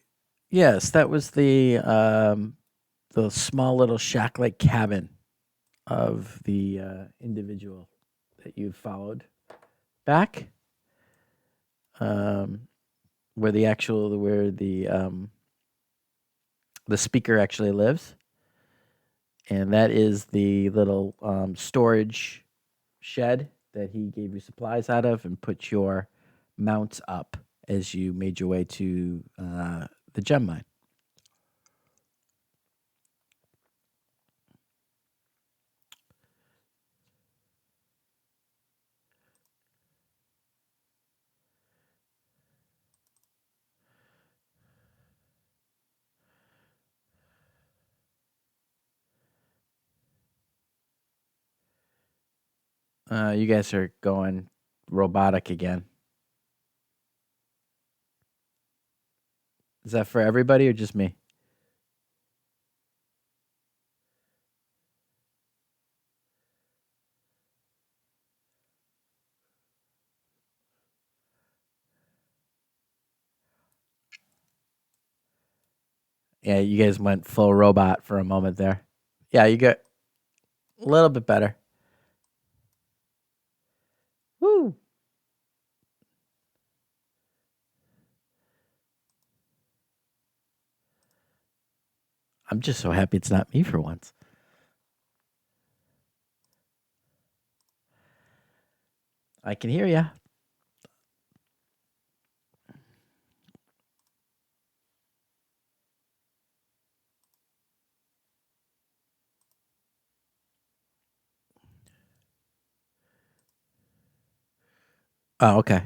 yes, that was the small little shack-like cabin of the individual that you followed back, um, where the speaker actually lives, and that is the little storage shed that he gave you supplies out of and put your mounts up as you made your way to the gem mine. You guys are going robotic again. Is that for everybody or just me? Yeah, you guys went full robot for a moment there. Yeah, you got a little bit better. Woo! I'm just so happy it's not me for once. I can hear you. Oh, okay.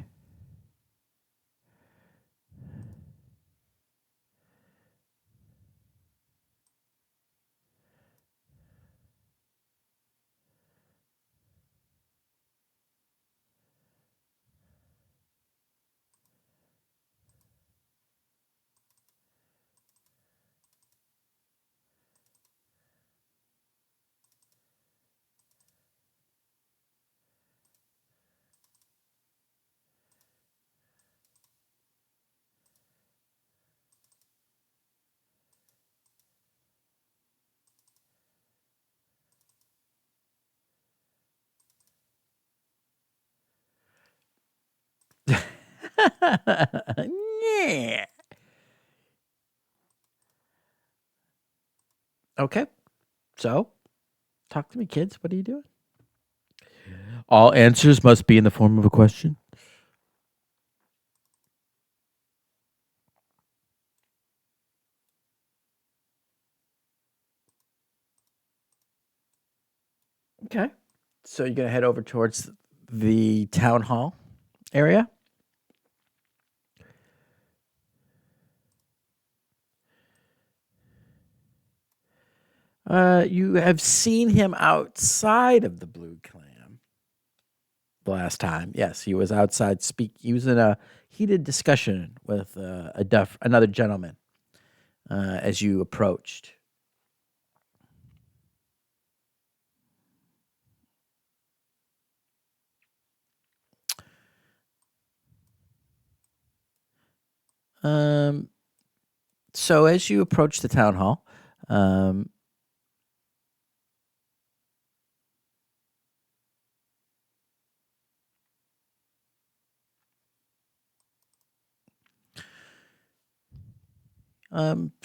Yeah. Okay. So, talk to me, kids. What are you doing? All answers must be in the form of a question. Okay. So you're gonna head over towards the town hall area. You have seen him outside of the Blue Clam the last time. Yes, he was outside. He was in a heated discussion with another gentleman as you approached. Um, so as you approach the town hall, um,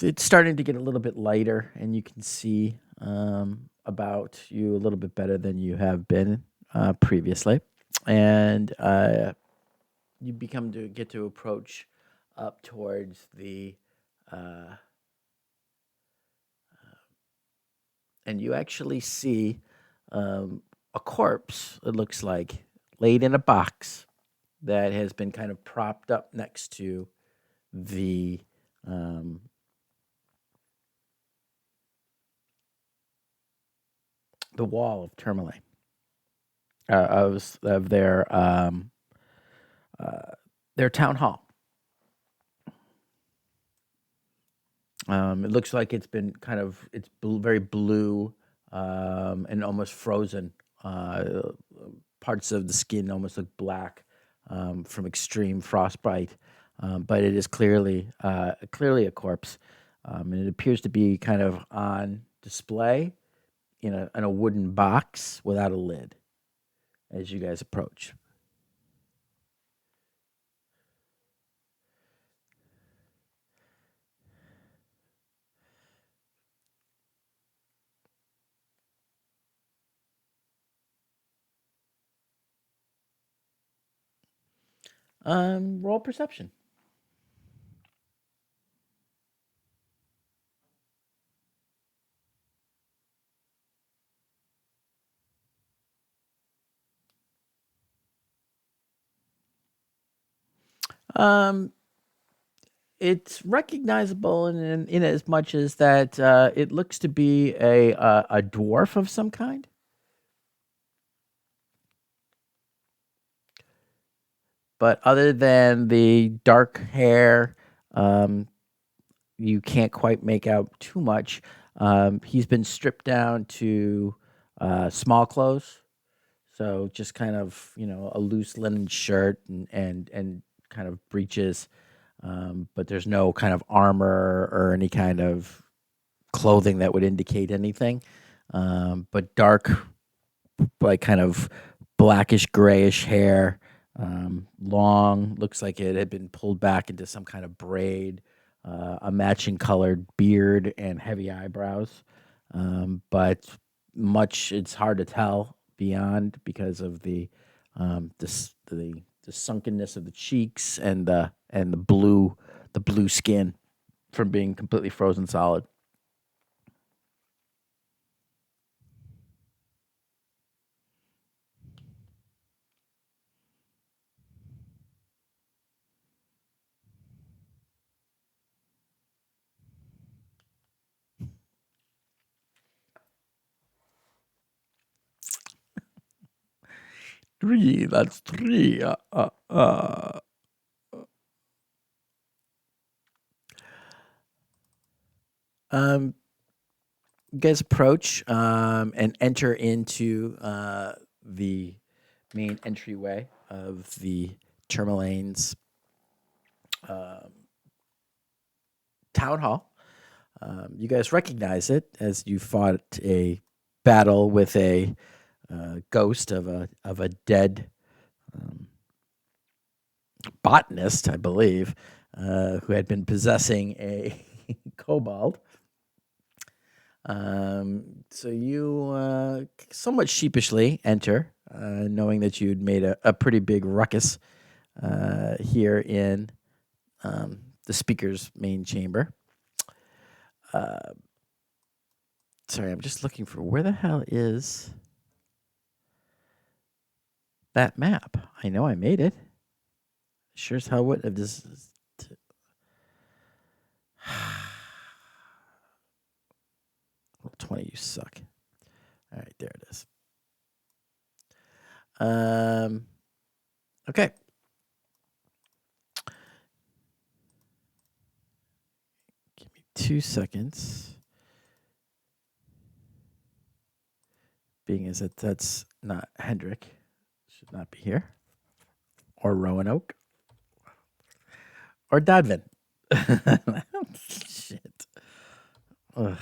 it's starting to get a little bit lighter, and you can see about you a little bit better than you have been previously, and you become to get to approach up towards the, uh, and you actually see a corpse. It looks like laid in a box that has been kind of propped up next to the um, the wall of Tourmaline of uh, their town hall. It looks like it's been kind of very blue and almost frozen Uh, Parts of the skin almost look black from extreme frostbite, but it is clearly a corpse, and it appears to be kind of on display in a wooden box without a lid as you guys approach. Roll perception. Um, it's recognizable in as much as that it looks to be a dwarf of some kind. But other than the dark hair, um, you can't quite make out too much. He's been stripped down to small clothes, so just kind of a loose linen shirt and kind of breeches, but there's no kind of armor or any kind of clothing that would indicate anything. But dark, like kind of blackish grayish hair, long, looks like it had been pulled back into some kind of braid, a matching colored beard, and heavy eyebrows. But much it's hard to tell beyond because of the sunkenness of the cheeks and the blue skin from being completely frozen solid. Three, that's three. Um, you guys approach and enter into the main entryway of the Tourmalane's um, town hall. You guys recognize it as you fought a battle with a ghost of a dead um, botanist, I believe, who had been possessing a kobold. So you somewhat sheepishly enter, knowing that you'd made a pretty big ruckus here in the speaker's main chamber. Uh, Sorry, I'm just looking for where the hell is that map? I know I made it. Sure as hell would have this. 20, you suck. All right, there it is. Um, okay. 2 seconds. Being as that that's not Hendrik, should not be here, or Roanoke, or Dadvin. Shit. Ugh.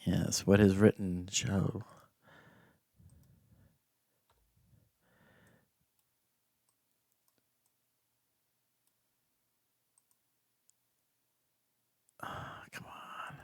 Yes, what is written, Joe? Oh, come on.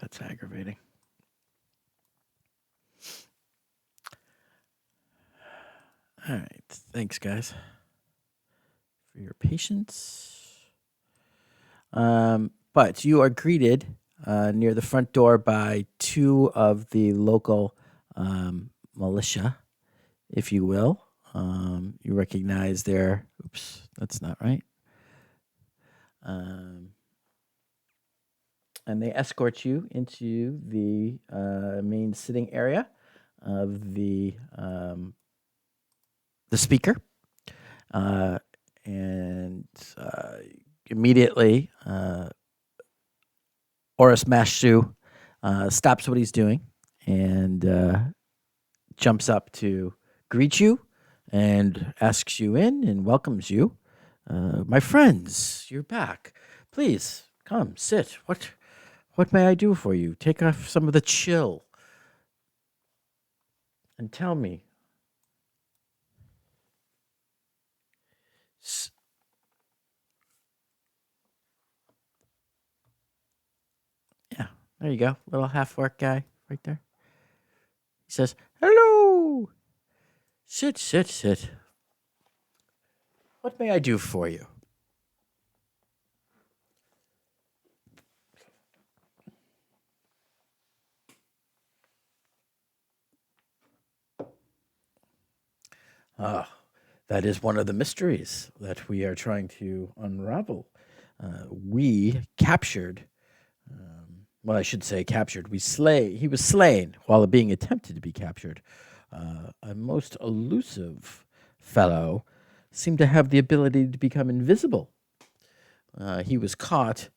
That's aggravating. All right. Thanks, guys, for your patience. But you are greeted near the front door by two of the local militia, if you will. You recognize their. Oops, that's not right. And they escort you into the main sitting area of the speaker, and immediately Oris Mashu stops what he's doing and jumps up to greet you and asks you in and welcomes you. My friends, you're back. Please come sit. What may I do for you? Take off some of the chill and tell me. Yeah, there you go. Little half-orc guy right there. He says, "Hello. Sit, sit, sit. What may I do for you?" Ah, that is one of the mysteries that we are trying to unravel. We captured, well, I should say captured. He was slain while being attempted to be captured. A most elusive fellow seemed to have the ability to become invisible. He was caught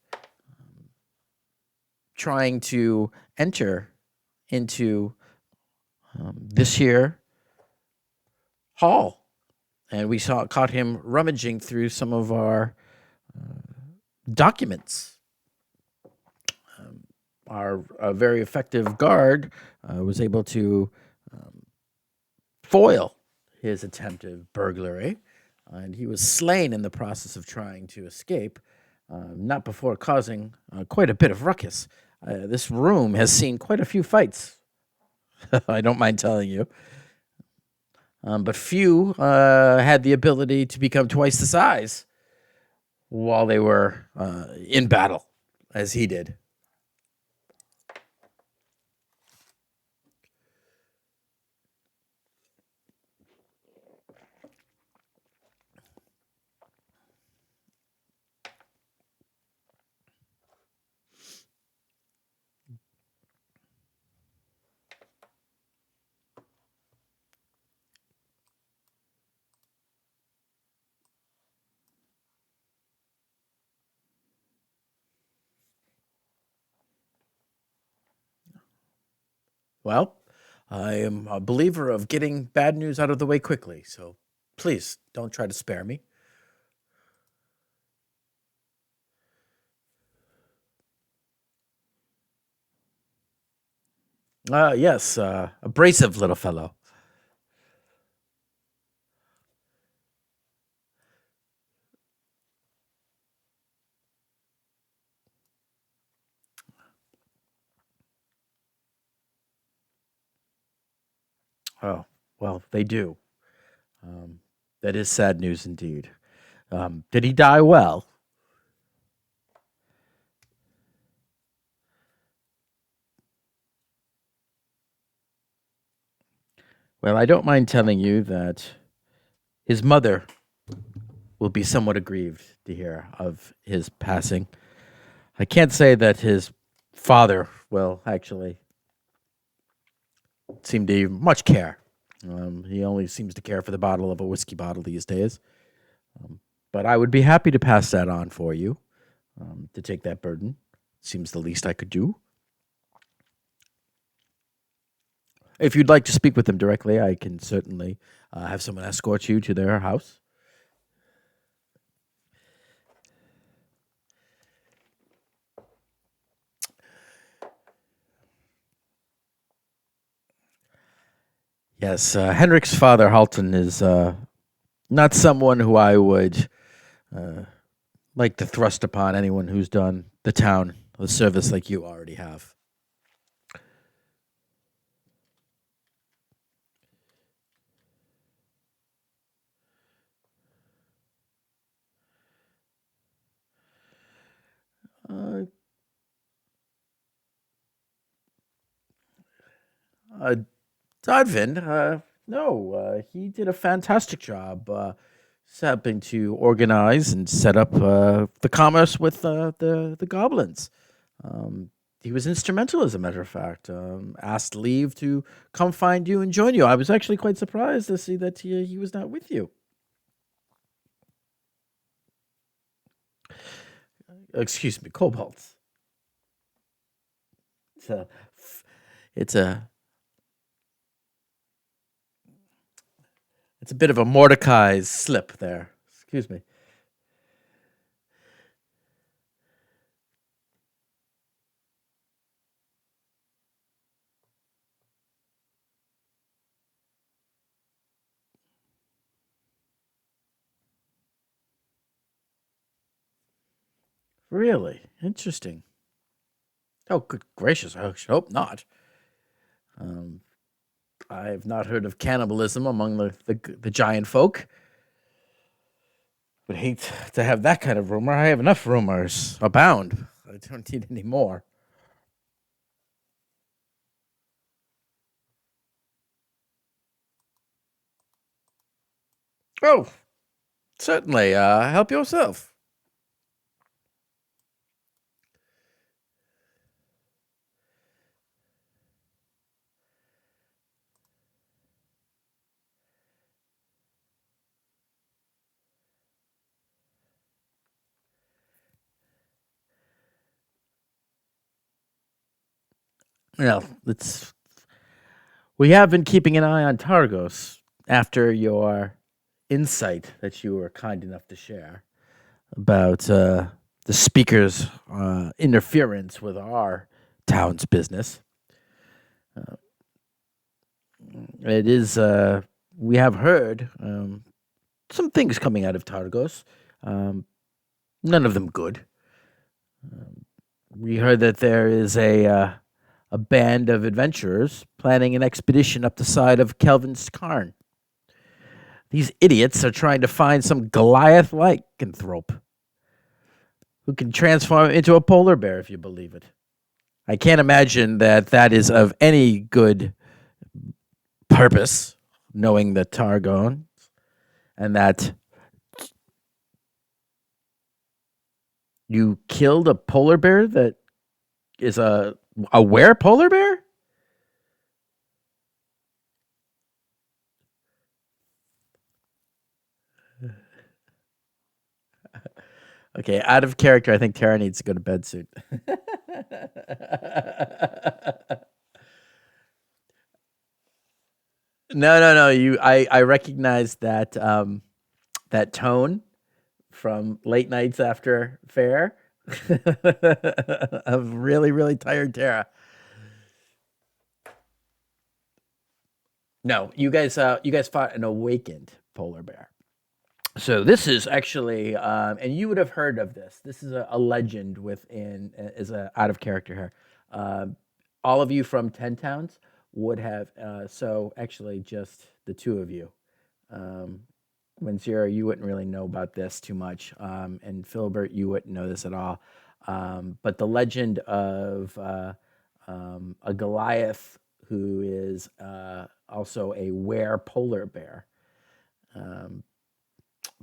trying to enter into this here hall, and we caught him rummaging through some of our documents. Our very effective guard was able to foil his attempted burglary, and he was slain in the process of trying to escape, not before causing quite a bit of ruckus. This room has seen quite a few fights, I don't mind telling you. But few had the ability to become twice the size while they were in battle, as he did. Well, I am a believer of getting bad news out of the way quickly, so please don't try to spare me. Yes, abrasive little fellow. Oh, well, they do. Um, that is sad news indeed. Did he die well? Well, I don't mind telling you that his mother will be somewhat aggrieved to hear of his passing. I can't say that his father will actually seem to much care. He only seems to care for the bottle of a whiskey bottle these days. But I would be happy to pass that on for you, to take that burden. Seems the least I could do. If you'd like to speak with them directly, I can certainly have someone escort you to their house. Yes, Henrik's father, Halton, is not someone who I would like to thrust upon anyone who's done the town the service like you already have. Uh, uh, Dodvin, no, he did a fantastic job helping to organize and set up the commerce with the goblins. Um, he was instrumental, as a matter of fact. Asked leave to come find you and join you. I was actually quite surprised to see that he was not with you. Excuse me, kobolds. It's a, it's a, it's a bit of a Mordecai's slip there. Excuse me. Really interesting. Oh, good gracious! I should hope not. Um, I've not heard of cannibalism among the giant folk. Would hate to have that kind of rumor. I have enough rumors abound. I don't need any more. Oh, certainly. Help yourself. Well, it's we have been keeping an eye on Targos after your insight that you were kind enough to share about the speaker's interference with our town's business. Uh, it is we have heard some things coming out of Targos. Um, None of them good. Um, we heard that there is a band of adventurers planning an expedition up the side of Kelvin's Cairn. These idiots are trying to find some Goliath lycanthrope who can transform into a polar bear, if you believe it. I can't imagine that that is of any good purpose, knowing the Targon, and that you killed a polar bear that is a were polar bear? Okay, out of character, I think Tara needs to go to bed soon. No, no, no. I recognize that that tone from late nights after fair of really, really tired Tara. No, you guys fought an awakened polar bear. So this is actually, and you would have heard of this. This is a legend within, is a out of character here. Um, all of you from Ten Towns would have. So actually, just the two of you. Um, Winsira, you wouldn't really know about this too much, and Philbert, you wouldn't know this at all. But the legend of a Goliath who is also a were polar bear. Um,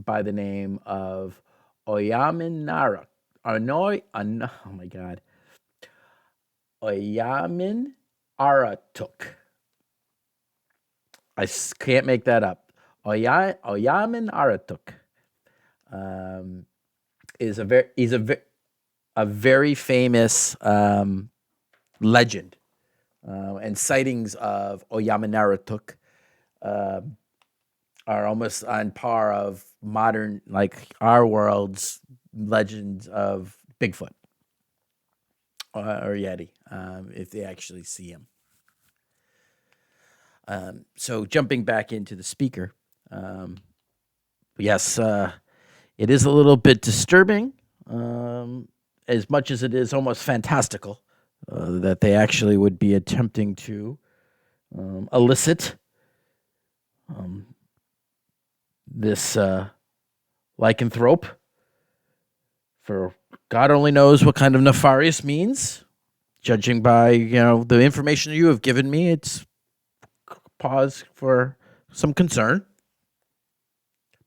by the name of Oyaminara. Oh my God. Oyamin Aratuk. Can't make that up. Oyamin Aratuk um, is a very famous legend and sightings of Oyamin Aratuk uh, are almost on par of modern, like our world's legends of Bigfoot or Yeti, if they actually see him. So jumping back into the speaker, um, yes, it is a little bit disturbing, as much as it is almost fantastical that they actually would be attempting to elicit um, this lycanthrope for God only knows what kind of nefarious means. Judging by the information you have given me, it's pause for some concern.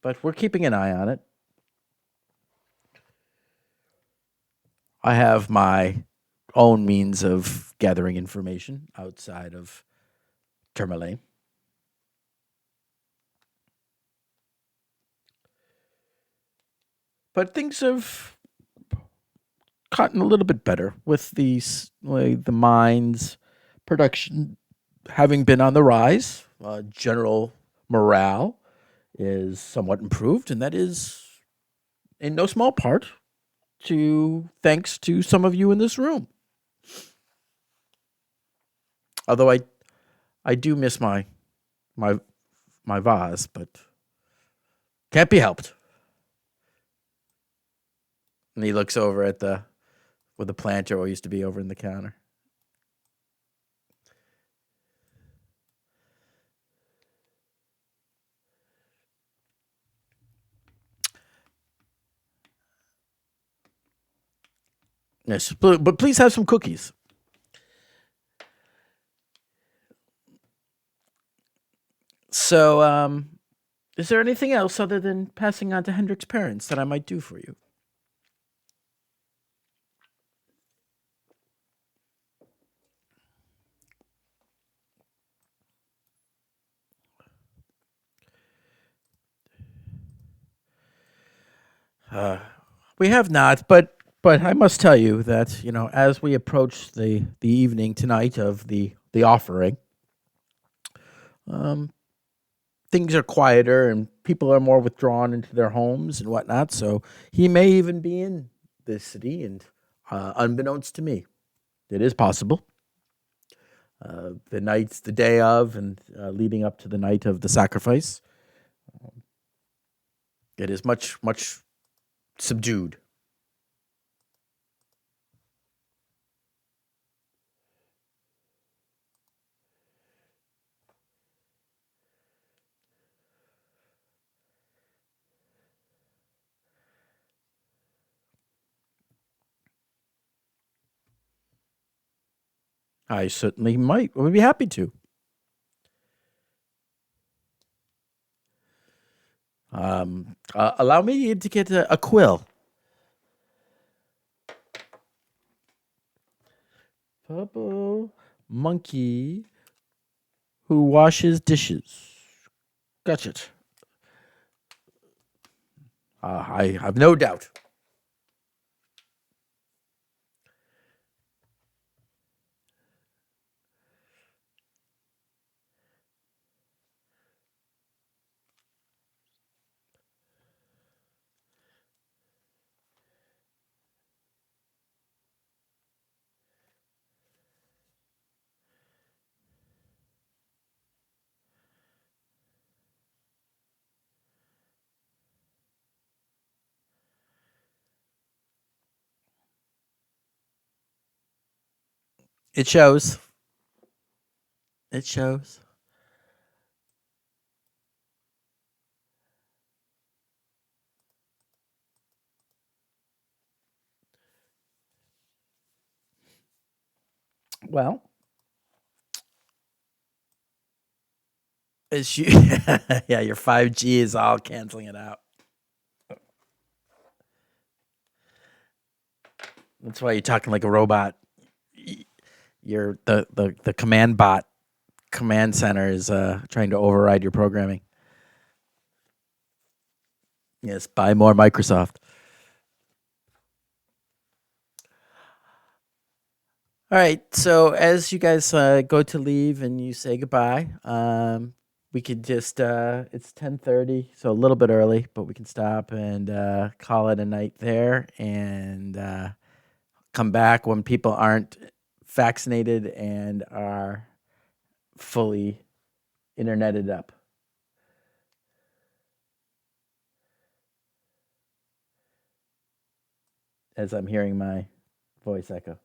But we're keeping an eye on it. I have my own means of gathering information outside of Tourmaline. But things have gotten a little bit better with these the mines production having been on the rise. General morale is somewhat improved, and that is in no small part to thanks to some of you in this room. Although I do miss my my vase, but can't be helped. And he looks over at the where the planter used to be over in the counter. Yes, but please have some cookies. So, is there anything else other than passing on to Hendrik's parents that I might do for you? Uh, we have not, but I must tell you that as we approach the evening tonight of the offering, um, things are quieter and people are more withdrawn into their homes and whatnot. So he may even be in this city, and unbeknownst to me, it is possible. The day of, and leading up to the night of the sacrifice, it is much subdued. I certainly might. Would be happy to. Allow me to get a quill. Purple monkey who washes dishes. Gotcha. I have no doubt. It shows. It shows. Well, it's you. Yeah, your 5G is all canceling it out. That's why you're talking like a robot. You're the command bot command center is trying to override your programming. Yes, buy more Microsoft. All right. So as you guys go to leave and you say goodbye, we could just it's 10:30, so a little bit early, but we can stop and call it a night there, and come back when people aren't vaccinated and are fully interneted up. As I'm hearing my voice echo.